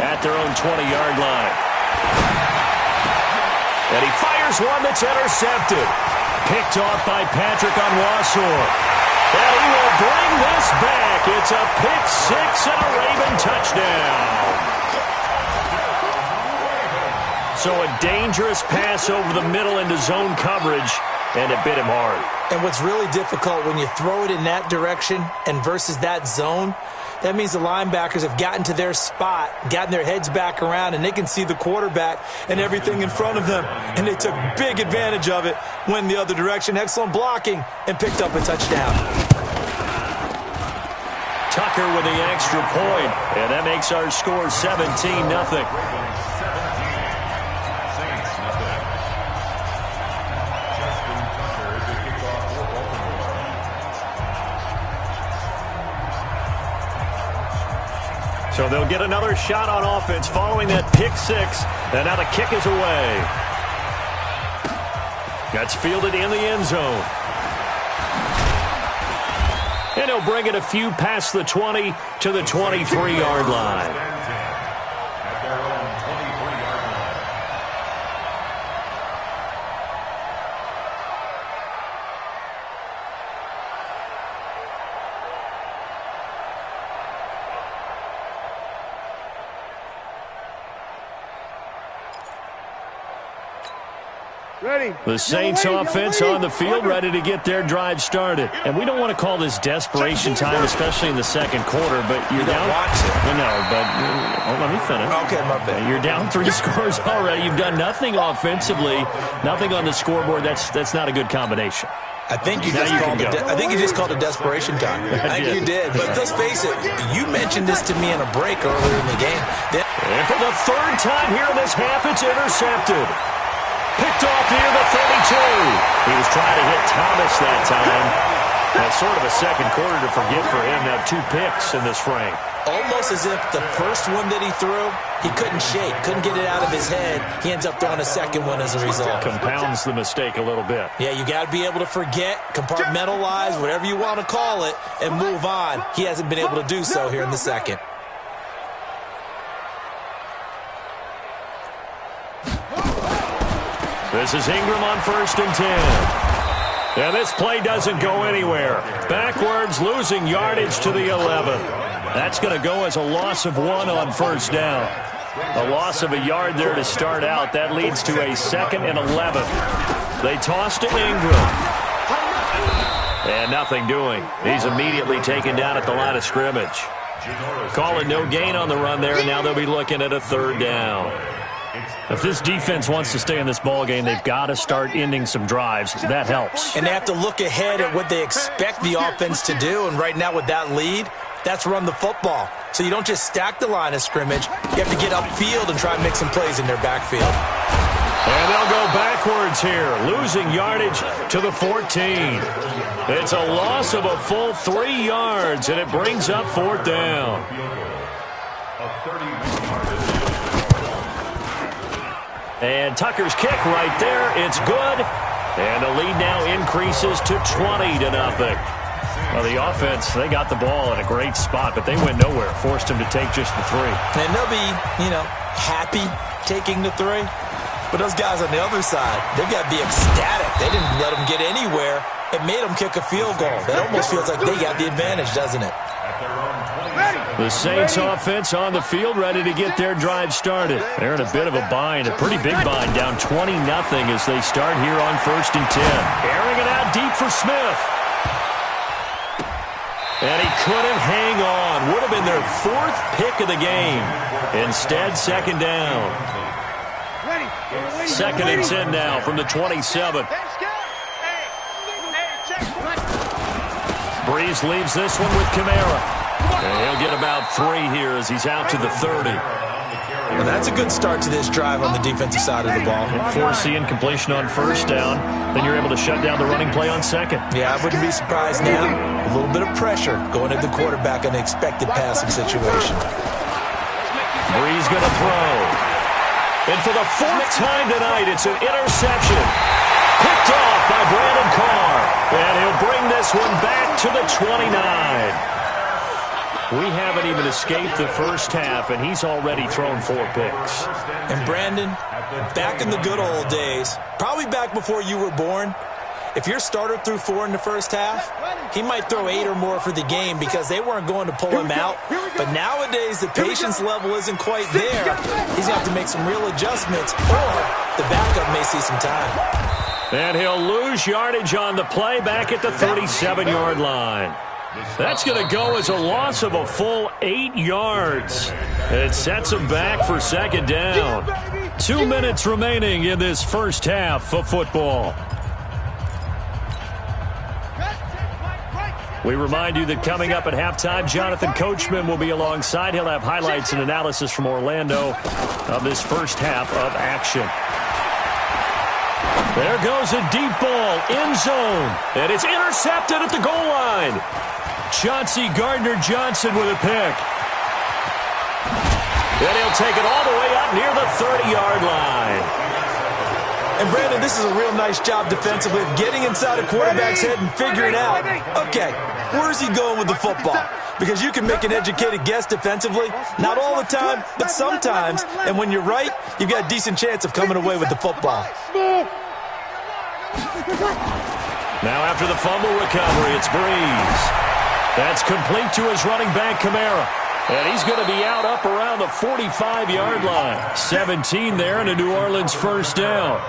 at their own 20-yard line. And he fires here's one that's intercepted. Picked off by Patrick on Wassor. And he will bring this back. It's a pick six and a Raven touchdown. So a dangerous pass over the middle into zone coverage, and it bit him hard. And what's really difficult when you throw it in that direction and versus that zone, that means the linebackers have gotten to their spot, gotten their heads back around, and they can see the quarterback and everything in front of them. And they took big advantage of it, went the other direction, excellent blocking, and picked up a touchdown. Tucker with the extra point, and that makes our score 17-0. So they'll get another shot on offense following that pick six. And now the kick is away. That's fielded in the end zone. And he'll bring it a few past the 20 to the 23-yard line. The Saints offense on the field, ready to get their drive started. And we don't want to call this desperation time, especially in the second quarter, but you're down. No, but let me finish. Okay, my bad. You're down 3 scores already. You've done nothing offensively, nothing on the scoreboard. That's not a good combination. I think you just called it desperation time. I think you did. But let's face it, you mentioned this to me in a break earlier in the game. And for the third time here in this half, it's intercepted. Picked off near the 32. He was trying to hit Thomas that time. That's sort of a second quarter to forget for him. Now 2 picks in this frame. Almost as if the first one that he threw, he couldn't shake, couldn't get it out of his head. He ends up throwing a second one as a result. Compounds the mistake a little bit. Yeah, you got to be able to forget, compartmentalize, whatever you want to call it, and move on. He hasn't been able to do so here in the second. This is Ingram on 1st and 10. And this play doesn't go anywhere. Backwards, losing yardage to the 11. That's going to go as a loss of 1 on 1st down. A loss of a yard there to start out. That leads to a 2nd and 11. They toss to Ingram. And nothing doing. He's immediately taken down at the line of scrimmage. Call it no gain on the run there, and now they'll be looking at a 3rd down. If this defense wants to stay in this ballgame, they've got to start ending some drives. That helps. And they have to look ahead at what they expect the offense to do. And right now with that lead, that's run the football. So you don't just stack the line of scrimmage. You have to get upfield and try and make some plays in their backfield. And they'll go backwards here, losing yardage to the 14. It's a loss of a full 3 yards, and it brings up 4th down. And Tucker's kick right there. It's good. And the lead now increases to 20-0. Well, the offense, they got the ball in a great spot, but they went nowhere. Forced him to take just the 3. And they'll be, happy taking the 3. But those guys on the other side, they've got to be ecstatic. They didn't let them get anywhere. It made them kick a field goal. That almost feels like they got the advantage, doesn't it? The Saints offense on the field, ready to get their drive started. They're in a bit of a bind, a pretty big bind, down 20-0 as they start here on 1st and 10. Airing it out deep for Smith. And he couldn't hang on. Would have been their 4th pick of the game. Instead, 2nd down. 2nd and 10 now from the 27. Breeze leaves this one with Kamara. And he'll get about 3 here as he's out to the 30. Well, that's a good start to this drive on the defensive side of the ball. Force the incompletion on 1st down. Then you're able to shut down the running play on 2nd. Yeah, I wouldn't be surprised now. A little bit of pressure going at the quarterback in an expected passing situation. Breeze going to throw. And for the 4th time tonight, it's an interception. Picked off by Brandon Carr. And he'll bring this one back to the 29. We haven't even escaped the first half, and he's already thrown 4 picks. And Brandon, back in the good old days, probably back before you were born, if your starter threw 4 in the first half, he might throw 8 or more for the game because they weren't going to pull him out. But nowadays, the patience level isn't quite there. He's going to have to make some real adjustments, or the backup may see some time. And he'll lose yardage on the play back at the 37-yard line. That's going to go as a loss of a full 8 yards. It sets him back for second down. 2 minutes remaining in this first half of football. We remind you that coming up at halftime, Jonathan Coachman will be alongside. He'll have highlights and analysis from Orlando of this first half of action. There goes a deep ball, end zone, and it's intercepted at the goal line. Chauncey Gardner-Johnson with a pick. Then he'll take it all the way up near the 30-yard line. And, Brandon, this is a real nice job defensively of getting inside a quarterback's head and figuring out, okay, where's he going with the football? Because you can make an educated guess defensively, not all the time, but sometimes. And when you're right, you've got a decent chance of coming away with the football. Now after the fumble recovery, it's Breeze. That's complete to his running back, Kamara. And he's going to be out up around the 45-yard line. 17 there and a New Orleans first down.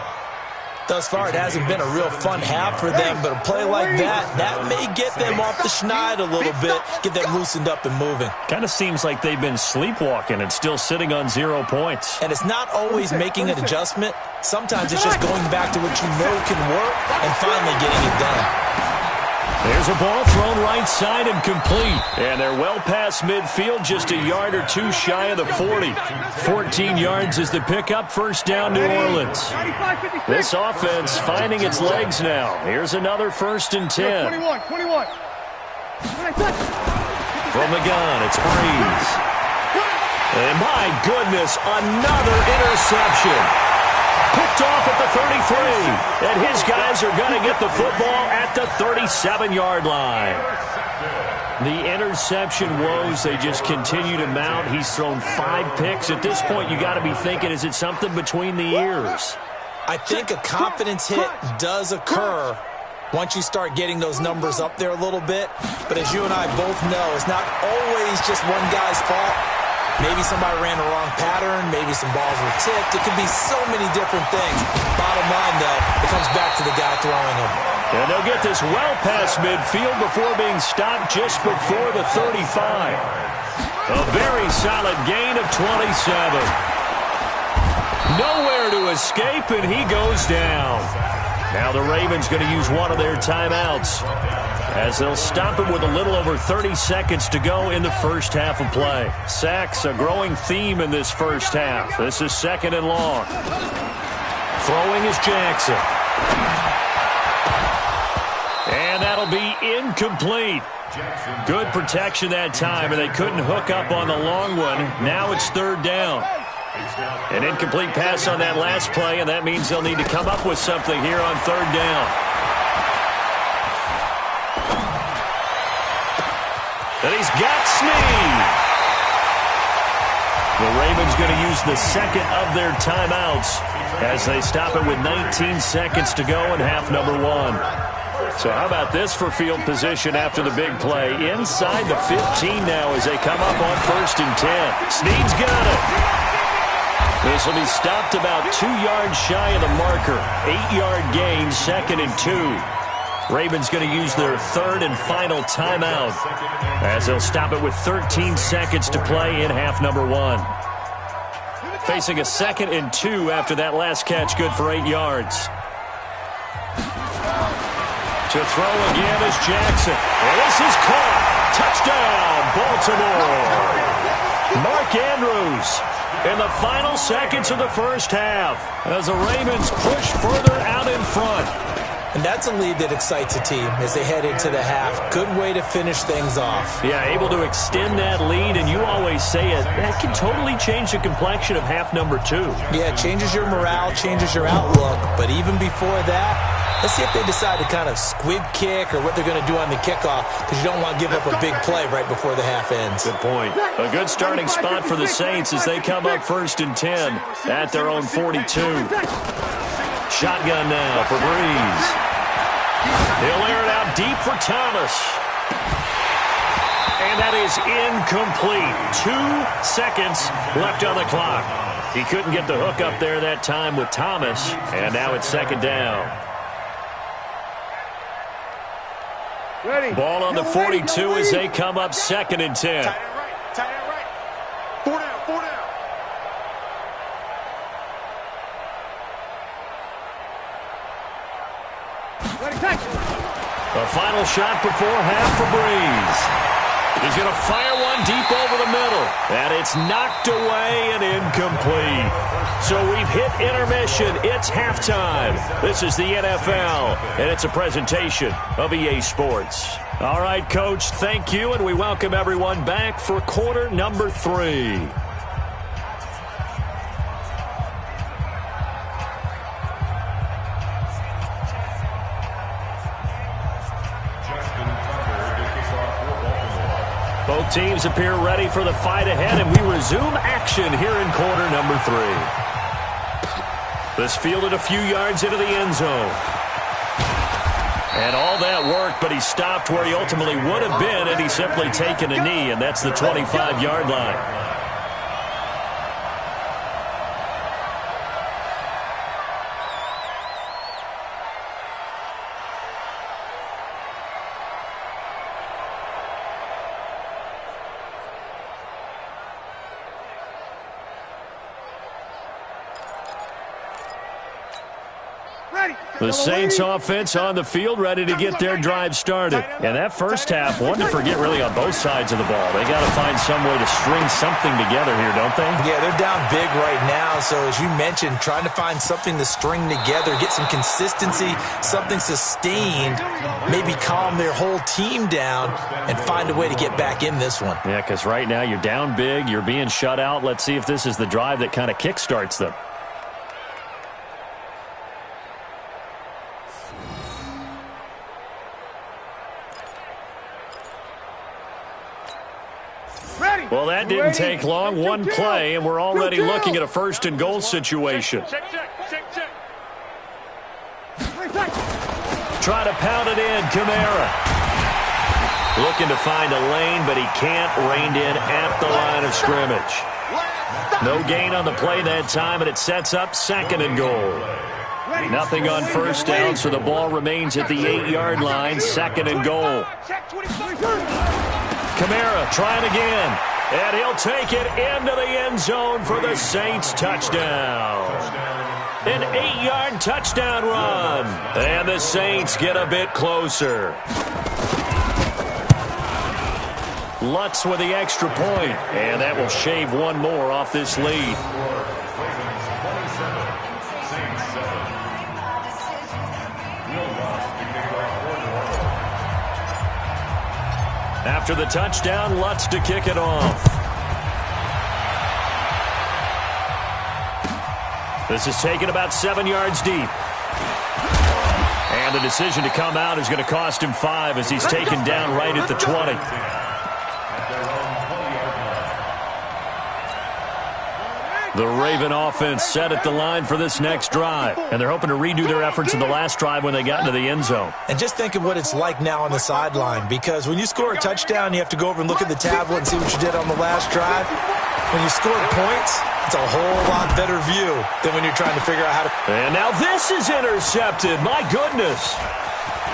Thus far, it hasn't been a real fun half for them, but a play like that may get them off the schneid a little bit, get them loosened up and moving. Kind of seems like they've been sleepwalking and still sitting on 0 points. And it's not always making an adjustment. Sometimes it's just going back to what you know can work and finally getting it done. There's a ball thrown right side and complete. And they're well past midfield, just a yard or two shy of the 40. 14 yards is the pickup, first down New Orleans. This offense finding its legs now. Here's another 1st and 10. 21. From the gun, it's Breeze. And my goodness, another interception. Picked off at the 33, and his guys are going to get the football at the 37-yard line. The interception woes, they just continue to mount. He's thrown 5 picks. At this point, you got to be thinking, is it something between the ears? I think a confidence hit does occur once you start getting those numbers up there a little bit. But as you and I both know, it's not always just one guy's fault. Maybe somebody ran the wrong pattern. Maybe some balls were tipped. It could be so many different things. Bottom line, though, it comes back to the guy throwing them. And they'll get this well past midfield before being stopped just before the 35. A very solid gain of 27. Nowhere to escape, and he goes down. Now the Ravens going to use one of their timeouts as they'll stop it with a little over 30 seconds to go in the first half of play. Sacks, a growing theme in this first half. This is 2nd and long. Throwing is Jackson. And that'll be incomplete. Good protection that time, and they couldn't hook up on the long one. Now it's 3rd down. An incomplete pass on that last play, and that means they'll need to come up with something here on 3rd down. And he's got Snead. The Ravens going to use the second of their timeouts as they stop it with 19 seconds to go in half number 1. So how about this for field position after the big play? Inside the 15 now as they come up on 1st and 10. Snead's got it. This will be stopped about 2 yards shy of the marker. 8-yard gain, 2nd and 2. Ravens going to use their 3rd and final timeout as they'll stop it with 13 seconds to play in half number 1. Facing a 2nd and 2 after that last catch, good for 8 yards. To throw again is Jackson. And this is caught. Touchdown, Baltimore. Mark Andrews in the final seconds of the first half as the Ravens push further out in front. And that's a lead that excites a team as they head into the half. Good way to finish things off. Yeah, able to extend that lead, and you always say it, that can totally change the complexion of half number 2. Yeah, it changes your morale, changes your outlook, but even before that, Let's see if they decide to kind of squib kick or what they're going to do on the kickoff, because you don't want to give up a big play right before the half ends. Good point. A good starting spot for the Saints as they come up 1st and 10 at their own 42. Shotgun now for Breeze. He'll air it out deep for Thomas. And that is incomplete. 2 seconds left on the clock. He couldn't get the hook up there that time with Thomas, and now it's 2nd down. Ball on the 42 as they come up 2nd and 10. Tight end right. Tight end right. 4 down. 4 down. The final shot before half for Breeze. He's going to fire one deep over the middle. And it's knocked away and incomplete. So we've hit intermission. It's halftime. This is the NFL, and it's a presentation of EA Sports. All right, Coach, thank you, and we welcome everyone back for quarter number 3. Both teams appear ready for the fight ahead, and we resume action here in quarter number 3. This fielded a few yards into the end zone. And all that worked, but he stopped where he ultimately would have been had he simply taken a knee, and that's the 25-yard line. The Saints offense on the field, ready to get their drive started. And that first half, one to forget really on both sides of the ball. They got to find some way to string something together here, don't they? Yeah, they're down big right now. So as you mentioned, trying to find something to string together, get some consistency, something sustained, maybe calm their whole team down and find a way to get back in this one. Yeah, because right now you're down big, you're being shut out. Let's see if this is the drive that kind of kickstarts them. Well, that didn't take long. One play, and we're already looking at a 1st and goal situation. Check. Try to pound it in, Kamara. Looking to find a lane, but he can't. Reined in at the line of scrimmage. No gain on the play that time, and it sets up 2nd and goal. Nothing on 1st down, so the ball remains at the 8-yard line. 2nd and goal. Kamara trying again. And he'll take it into the end zone for the Saints touchdown. An 8-yard touchdown run. And the Saints get a bit closer. Lutz with the extra point. And that will shave one more off this lead. After the touchdown, Lutz to kick it off. This is taken about 7 yards deep. And the decision to come out is going to cost him 5 as he's taken down right at the 20. The Raven offense set at the line for this next drive. And they're hoping to redo their efforts in the last drive when they got into the end zone. And just think of what it's like now on the sideline, because when you score a touchdown, you have to go over and look at the tablet and see what you did on the last drive. When you scored points, it's a whole lot better view than when you're trying to figure out how to... And now this is intercepted. My goodness.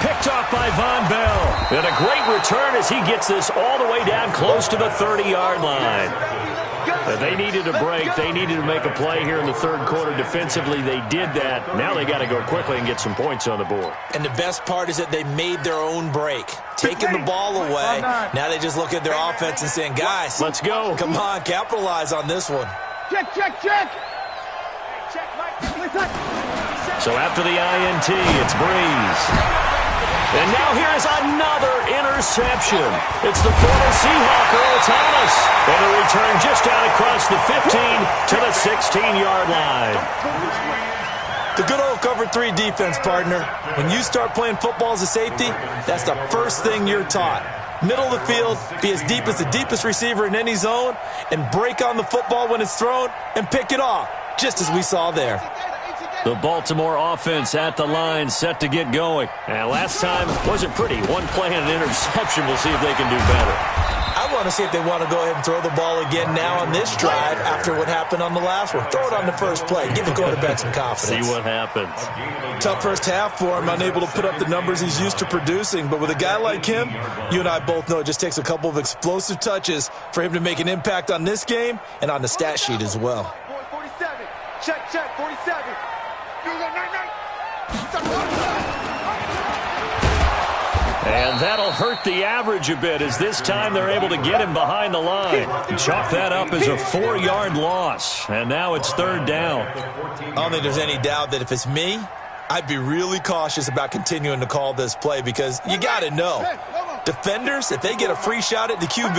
Picked off by Von Bell. And a great return as he gets this all the way down close to the 30-yard line. They needed a break. They needed to make a play here in the 3rd quarter defensively. They did that. Now they got to go quickly and get some points on the board. And the best part is that they made their own break, taking the ball away. Now they just look at their offense and saying, guys, let's go. Come on, capitalize on this one. Check. So after the INT, it's Breeze. And now here's another interception. It's the former Seahawk, Earl Thomas. And a return just out across the 15 to the 16-yard line. The good old cover 3 defense, partner. When you start playing football as a safety, that's the first thing you're taught. Middle of the field, be as deep as the deepest receiver in any zone, and break on the football when it's thrown and pick it off, just as we saw there. The Baltimore offense at the line, set to get going. And last time wasn't pretty. One play and an interception. We'll see if they can do better. I want to see if they want to go ahead and throw the ball again now on this drive after what happened on the last one. Throw it on the first play. Give the quarterback some confidence. See what happens. Tough first half for him, unable to put up the numbers he's used to producing. But with a guy like him, you and I both know it just takes a couple of explosive touches for him to make an impact on this game and on the stat sheet as well. 47. Check, 47. And that'll hurt the average a bit as this time they're able to get him behind the line. Chalk that up as a 4-yard loss. And now it's 3rd down. I don't think there's any doubt that if it's me, I'd be really cautious about continuing to call this play because you got to know, defenders, if they get a free shot at the QB,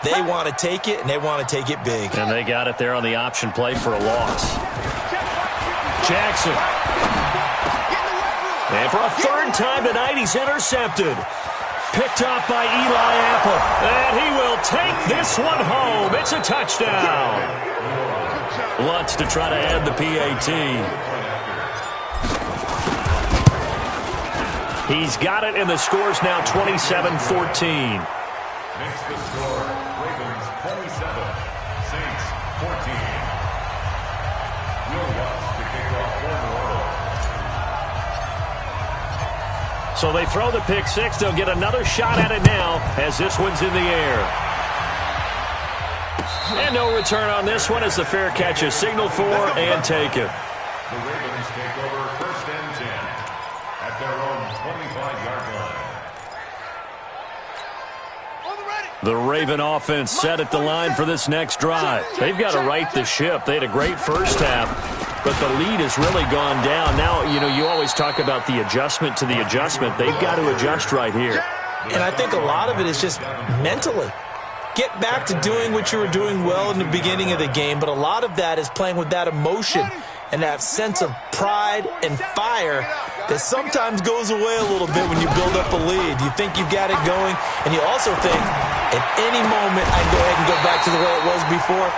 they want to take it, and they want to take it big. And they got it there on the option play for a loss. Jackson. And for a 3rd time tonight, he's intercepted. Picked off by Eli Apple. And he will take this one home. It's a touchdown. Lutz to try to add the PAT. He's got it, and the score's now 27-14. Makes the score Ravens 27, Saints 14. Will Lutz to kick off for New Orleans. So they throw the pick 6. They'll get another shot at it now as this one's in the air. And no return on this one as the fair catch is signaled for and taken. The Ravens take over 1st and 10 at their own 25-yard line. The Raven offense set at the line for this next drive. They've got to right the ship. They had a great first half, but the lead has really gone down. Now, you always talk about the adjustment to the adjustment. They've got to adjust right here. And I think a lot of it is just mentally. Get back to doing what you were doing well in the beginning of the game, but a lot of that is playing with that emotion and that sense of pride and fire that sometimes goes away a little bit when you build up a lead. You think you've got it going, and you also think, at any moment, I can go ahead and go back to the way it was before.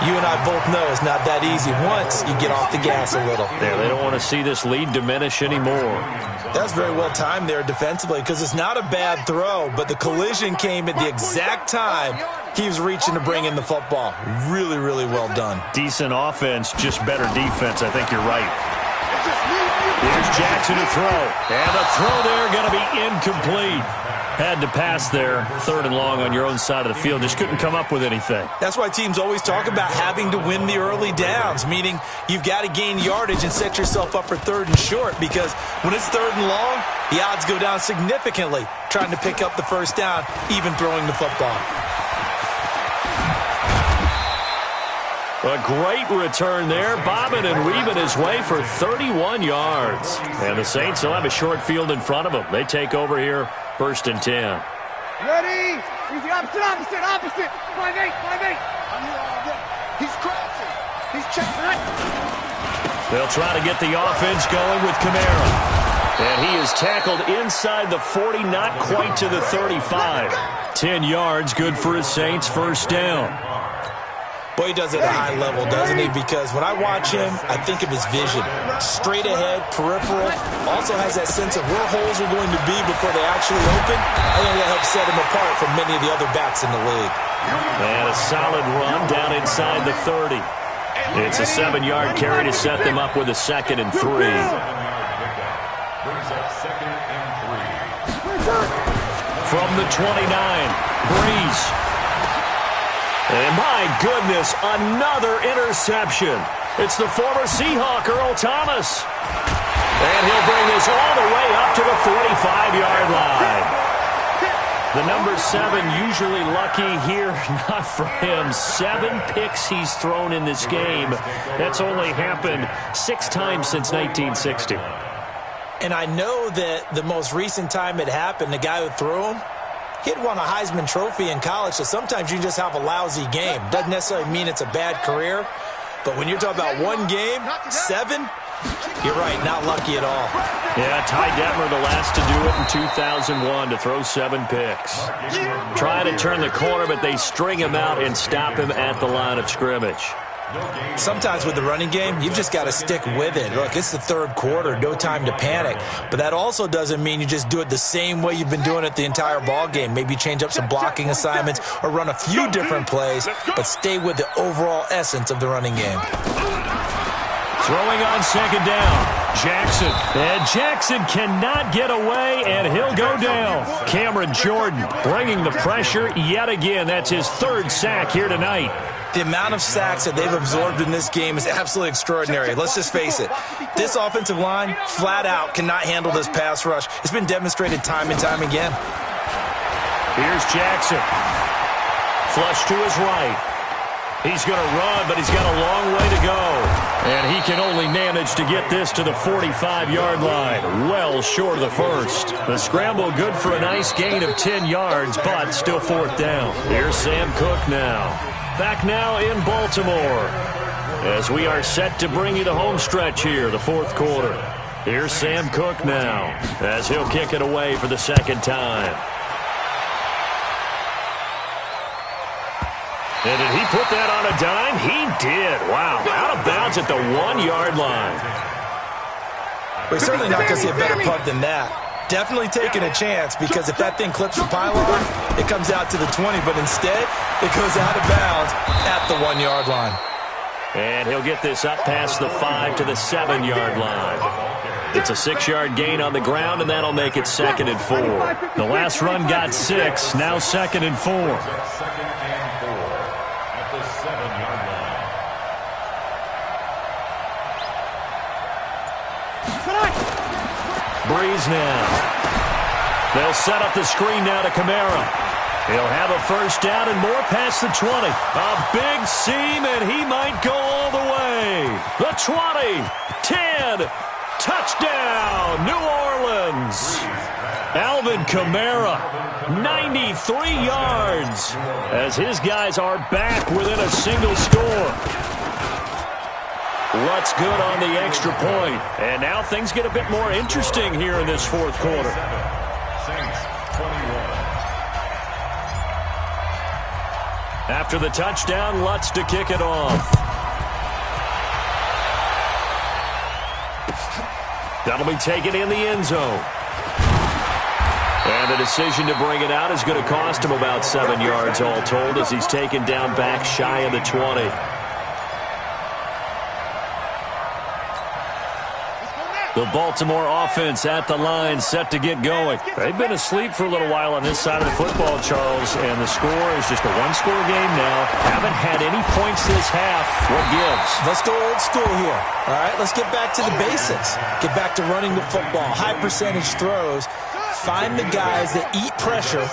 You and I both know it's not that easy once you get off the gas a little. Yeah, they don't want to see this lead diminish anymore. That's very well timed there defensively because it's not a bad throw, but the collision came at the exact time he was reaching to bring in the football. Really, really well done. Decent offense, just better defense. I think you're right. Here's Jackson to throw. And the throw there going to be incomplete. Had to pass there, 3rd and long on your own side of the field. Just couldn't come up with anything. That's why teams always talk about having to win the early downs, meaning you've got to gain yardage and set yourself up for 3rd and short, because when it's 3rd and long, the odds go down significantly trying to pick up the first down, even throwing the football. A great return there, bobbing and weaving his way for 31 yards. And the Saints will have a short field in front of them. They take over here, 1st and 10. Ready? He's the opposite. 5-8. He's crossing. He's checking. They'll try to get the offense going with Kamara. And he is tackled inside the 40, not quite to the 35. 10 yards, good for his Saints, 1st down. Boy, he does it at a high level, doesn't he? Because when I watch him, I think of his vision. Straight ahead, peripheral. Also has that sense of where holes are going to be before they actually open. I think that helps set him apart from many of the other backs in the league. And a solid run down inside the 30. It's a 7-yard carry to set them up with a 2nd and 3. Brings up 2nd and 3. From the 29, Breeze. And my goodness, another interception. It's the former Seahawk, Earl Thomas. And he'll bring this all the way up to the 45-yard line. The number 7 usually lucky here, not for him. 7 picks he's thrown in this game. That's only happened 6 times since 1960. And I know that the most recent time it happened, the guy who threw him, he'd won a Heisman Trophy in college, so sometimes you just have a lousy game. Doesn't necessarily mean it's a bad career, but when you're talking about one game, 7, You're right, not lucky at all. Yeah, Ty Detmer, the last to do it in 2001, to throw 7 picks. Trying to turn the corner, but they string him out and stop him at the line of scrimmage. Sometimes with the running game, you've just got to stick with it. Look, it's the third quarter, no time to panic. But that also doesn't mean you just do it the same way you've been doing it the entire ball game. Maybe change up some blocking assignments or run a few different plays, but stay with the overall essence of the running game. Throwing on second down, Jackson. And Jackson cannot get away, and he'll go down. Cameron Jordan bringing the pressure yet again. That's his 3rd sack here tonight. The amount of sacks that they've absorbed in this game is absolutely extraordinary. Let's just face it. This offensive line, flat out, cannot handle this pass rush. It's been demonstrated time and time again. Here's Jackson. Flush to his right. He's going to run, but he's got a long way to go. And he can only manage to get this to the 45-yard line, well short of the first. The scramble good for a nice gain of 10 yards, but still 4th down. Here's Sam Cook now. Back now in Baltimore as we are set to bring you the home stretch here, the 4th quarter. Here's Sam Cook now as he'll kick it away for the 2nd time. And did he put that on a dime? He did. Wow. Out of bounds at the 1-yard line. We're certainly not going to see a better punt than that. Definitely taking a chance, because if that thing clips the pylon, it comes out to the 20, but instead it goes out of bounds at the 1-yard line. And he'll get this up past the 5 to the 7-yard line. It's a 6-yard gain on the ground, and that'll make it 2nd and 4. The last run got 6, now 2nd and 4. Breeze now. They'll set up the screen now to Kamara. He'll have a 1st down and more past the 20. A big seam, and he might go all the way. The 20, 10, touchdown, New Orleans. Alvin Kamara, 93 yards, as his guys are back within a single score. What's good on the extra point? And now things get a bit more interesting here in this 4th quarter. After the touchdown, Lutz to kick it off. That'll be taken in the end zone. And the decision to bring it out is going to cost him about 7 yards all told, as he's taken down back shy of the 20. The Baltimore offense at the line, set to get going. They've been asleep for a little while on this side of the football, Charles, and the score is just a 1-score game now. Haven't had any points this half. What gives? Let's go old school here. All right, let's get back to the basics. Get back to running the football, high percentage throws. Find the guys that eat pressure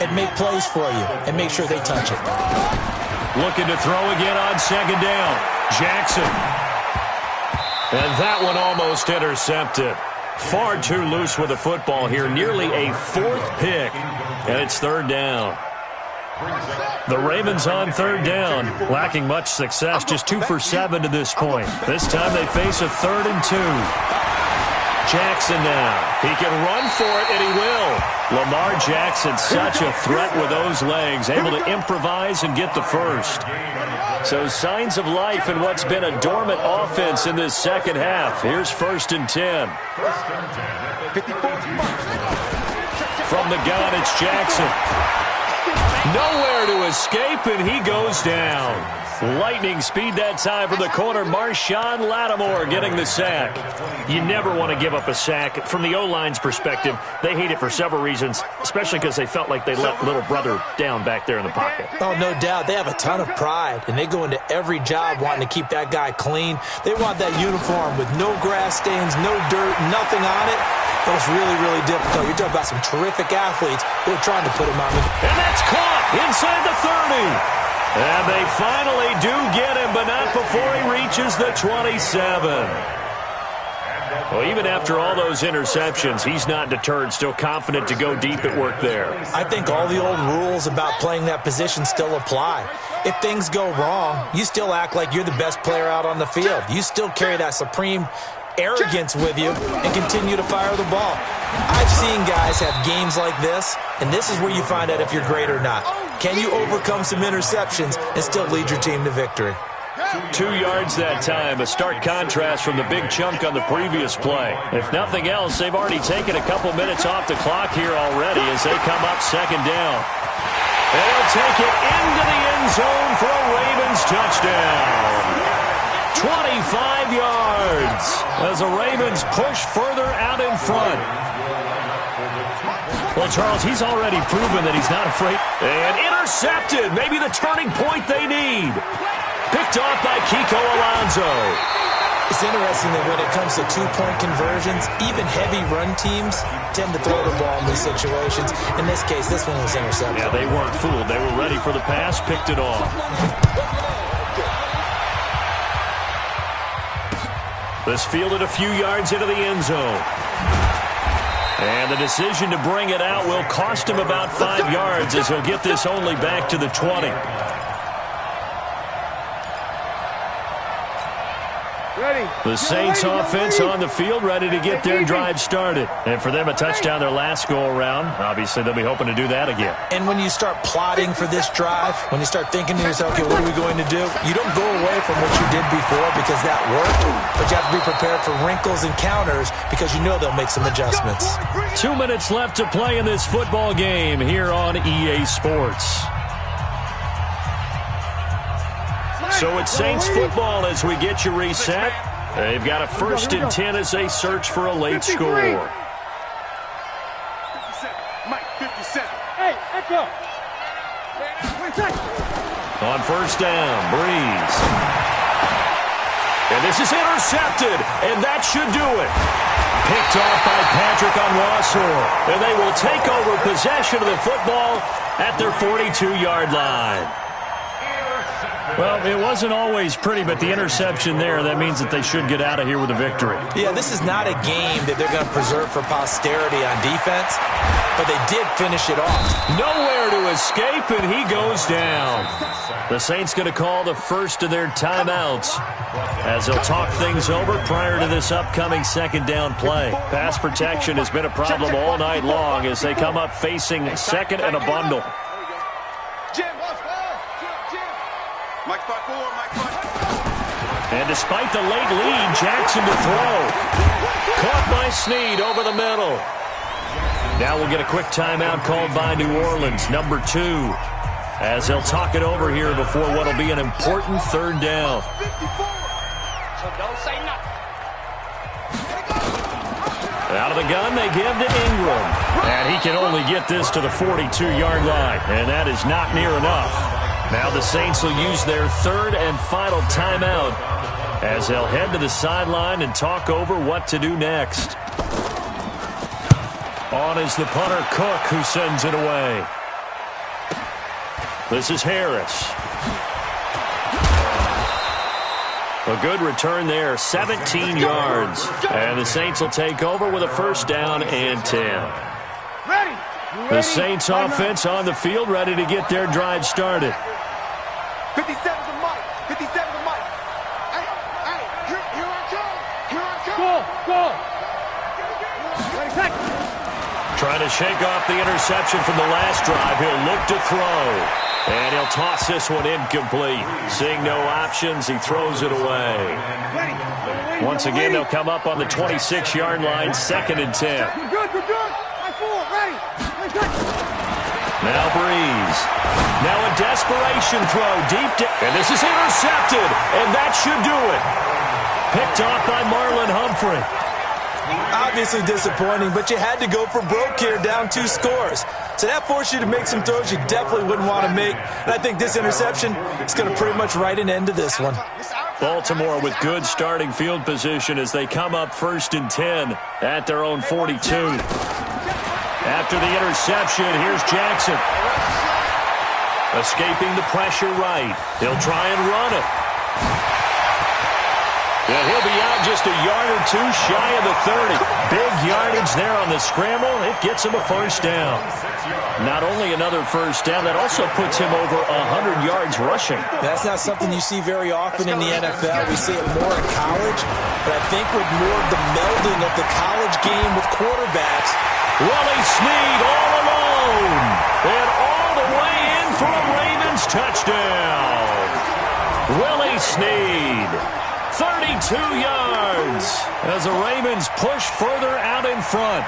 and make plays for you, and make sure they touch it. Looking to throw again on 2nd down. Jackson. And that one almost intercepted. Far too loose with the football here. Nearly a 4th pick. And it's 3rd down. The Ravens on 3rd down. Lacking much success. Just 2 for 7 to this point. This time they face a 3rd and 2. Jackson now. He can run for it, and he will. Lamar Jackson, such a threat with those legs. Able to improvise and get the 1st. So signs of life in what's been a dormant offense in this 2nd half. Here's 1st and 10. From the gun, it's Jackson. Nowhere to escape, and he goes down. Lightning speed that time from the corner. Marshawn Lattimore getting the sack. You never want to give up a sack. From the O-line's perspective, they hate it for several reasons, especially because they felt like they let little brother down back there in the pocket. Oh, no doubt. They have a ton of pride, and they go into every job wanting to keep that guy clean. They want that uniform with no grass stains, no dirt, nothing on it. That was really, really difficult. You're talking about some terrific athletes who are trying to put him on the... And that's caught inside the 30. And they finally do get him, but not before he reaches the 27. Well, even after all those interceptions, he's not deterred, still confident to go deep at work there. I think all the old rules about playing that position still apply. If things go wrong, you still act like you're the best player out on the field. You still carry that supreme arrogance with you and continue to fire the ball. I've seen guys have games like this, and this is where you find out if you're great or not. Can you overcome some interceptions and still lead your team to victory? 2 yards that time, a stark contrast from the big chunk on the previous play. If nothing else, they've already taken a couple minutes off the clock here already as they come up second down. And they'll take it into the end zone for a Ravens touchdown. 25 yards as the Ravens push further out in front. Well, Charles, he's already proven that he's not afraid. And intercepted, maybe the turning point they need. Picked off by Kiko Alonso. It's interesting that when it comes to two-point conversions, even heavy run teams tend to throw the ball in these situations. In this case, this one was intercepted. Yeah, they weren't fooled. They were ready for the pass, picked it off. This fielded a few yards into the end zone. And the decision to bring it out will cost him about 5 yards as he'll get this only back to the 20. The Saints offense on the field, ready to get their drive started. And for them, a touchdown their last go-around. Obviously, they'll be hoping to do that again. And when you start plotting for this drive, when you start thinking to yourself, okay, what are we going to do? You don't go away from what you did before because that worked, but you have to be prepared for wrinkles and counters because you know they'll make some adjustments. 2 minutes left to play in this football game here on EA Sports. So it's Saints football as we get you reset. They've got a 1st and 10 as they search for a late score. 57. Mike, 57. Hey, echo. On 1st down, Breeze. And this is intercepted, and that should do it. Picked off by Patrick Onwuasor. And they will take over possession of the football at their 42-yard line. Well, it wasn't always pretty, but the interception there, that means that they should get out of here with a victory. Yeah, this is not a game that they're going to preserve for posterity on defense, but they did finish it off. Nowhere to escape, and he goes down. The Saints going to call the first of their timeouts as they'll talk things over prior to this upcoming 2nd down play. Pass protection has been a problem all night long as they come up facing 2nd and a bundle. And despite the late lead, Jackson to throw. Caught by Snead over the middle. Now we'll get a quick timeout called by New Orleans, number 2, as they'll talk it over here before what will be an important 3rd down. Out of the gun, they give to Ingram. And he can only get this to the 42-yard line, and that is not near enough. Now the Saints will use their 3rd and final timeout as they'll head to the sideline and talk over what to do next. On is the punter, Cook, who sends it away. This is Harris. A good return there, 17 yards. And the Saints will take over with a 1st down and 10. The Saints offense on the field, ready to get their drive started. 57 to Mike. 57 to Mike. Hey, here I come. Here I come. Go. Trying to shake off the interception from the last drive. He'll look to throw. And he'll toss this one incomplete. Seeing no options, he throws it away. Once again, they'll come up on the 26-yard line, 2nd and 10. We're good. Ready. Now Breeze. Now a desperation throw deep down. And this is intercepted. And that should do it. Picked off by Marlon Humphrey. Obviously disappointing, but you had to go for broke here, down 2 scores. So that forced you to make some throws you definitely wouldn't want to make. And I think this interception is going to pretty much write an end to this one. Baltimore with good starting field position as they come up 1st and 10 at their own 42. After the interception, here's Jackson. Escaping the pressure right. He'll try and run it. And he'll be out just a yard or two shy of the 30. Big yardage there on the scramble. It gets him a first down. Not only another first down, that also puts him over 100 yards rushing. That's not something you see very often in the NFL. We see it more in college, but I think with more of the melding of the college game with quarterbacks. Willie Snead all alone. And all the way in for a Ravens touchdown. Willie Snead, 32 yards as the Ravens push further out in front.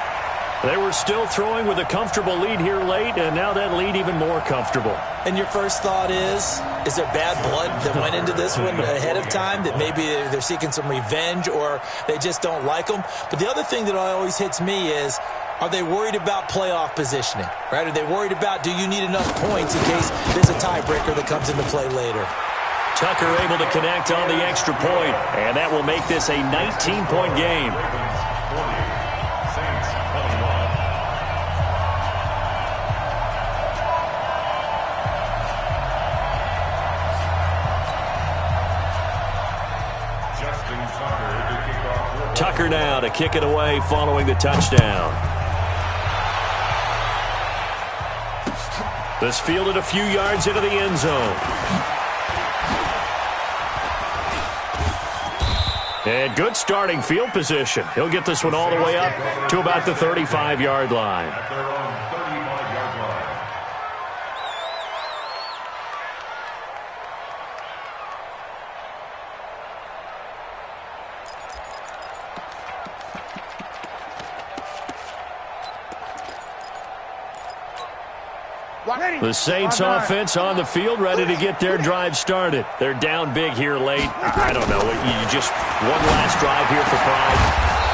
They were still throwing with a comfortable lead here late, and now that lead even more comfortable. And your first thought is there bad blood that went into this one ahead of time, that maybe they're seeking some revenge or they just don't like them? But the other thing that always hits me is, are they worried about playoff positioning, right? Are they worried about, do you need enough points in case there's a tiebreaker that comes into play later? Tucker able to connect on the extra point, and that will make this a 19-point game. Tucker now to kick it away following the touchdown. This fielded a few yards into the end zone. And good starting field position. He'll get this one all the way up to about the 35-yard line. At their own 35-yard line. The Saints offense on the field, ready to get their drive started. They're down big here late. I don't know. You just one last drive here for pride.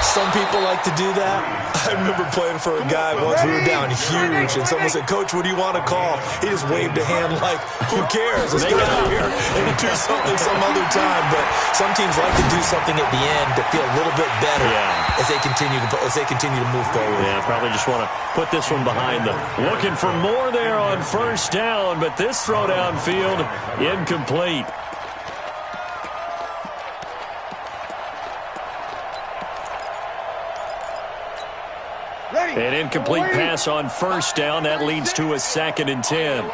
Some people like to do that. I remember playing for a guy once. We were down huge, and someone said, "Coach, what do you want to call?" He just waved a hand like, "Who cares? Let's get out of here and do something some other time." But some teams like to do something at the end to feel a little bit better as they continue to move forward. Yeah, probably just want to put this one behind them. Looking for more there on first down, but this throw downfield incomplete. An incomplete pass on first down. That leads to a 2nd and 10.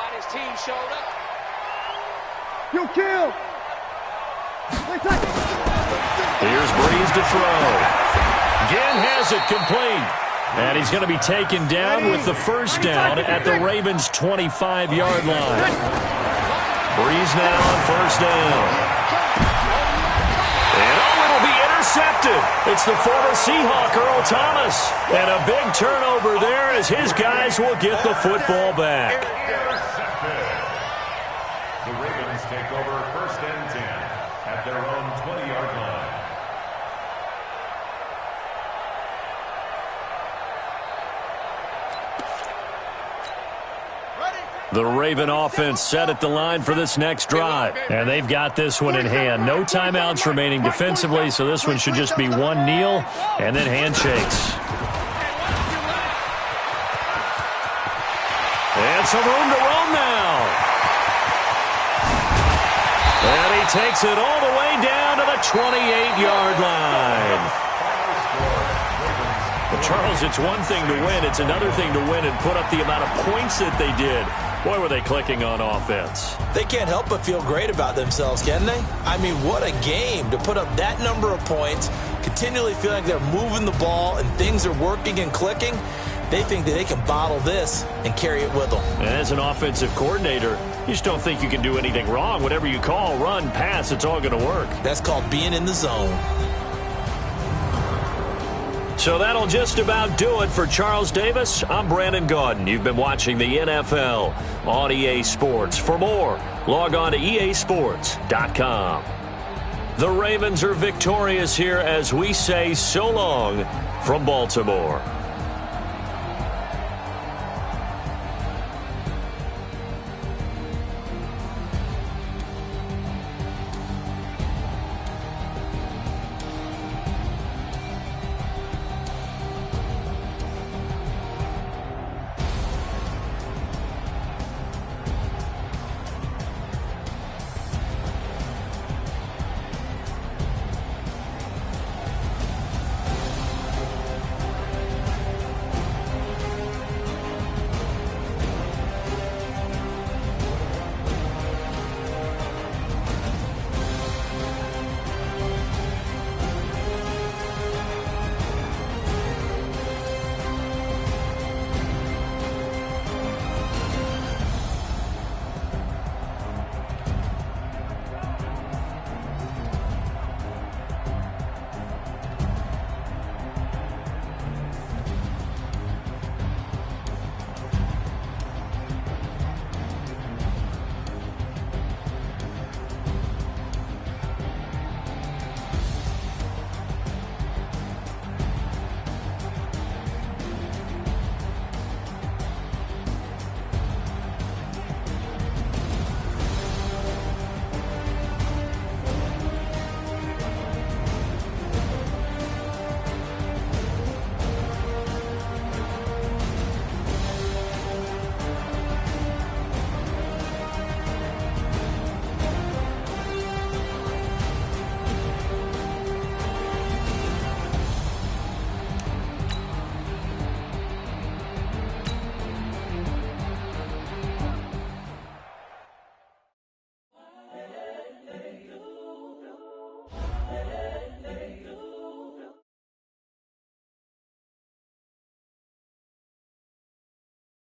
You kill. Here's Breeze to throw. Again has it complete. And he's going to be taken down with the first down at the Ravens' 25-yard line. Breeze now on first down. Intercepted. It's the former Seahawk, Earl Thomas. And a big turnover there as his guys will get the football back. Intercepted. The Ravens take over 1st and 10 at their own 20-yard line. The Raven offense set at the line for this next drive. And they've got this one in hand. No timeouts remaining defensively, so this one should just be one kneel and then handshakes. And some room to roam now. And he takes it all the way down to the 28-yard line. Well, Charles, it's one thing to win. It's another thing to win and put up the amount of points that they did. Boy, were they clicking on offense. They can't help but feel great about themselves, can they? I mean, what a game to put up that number of points, continually feeling like they're moving the ball and things are working and clicking. They think that they can bottle this and carry it with them. And as an offensive coordinator, you just don't think you can do anything wrong. Whatever you call, run, pass, it's all going to work. That's called being in the zone. So that'll just about do it for Charles Davis. I'm Brandon Gaudin. You've been watching the NFL on EA Sports. For more, log on to easports.com. The Ravens are victorious here as we say so long from Baltimore.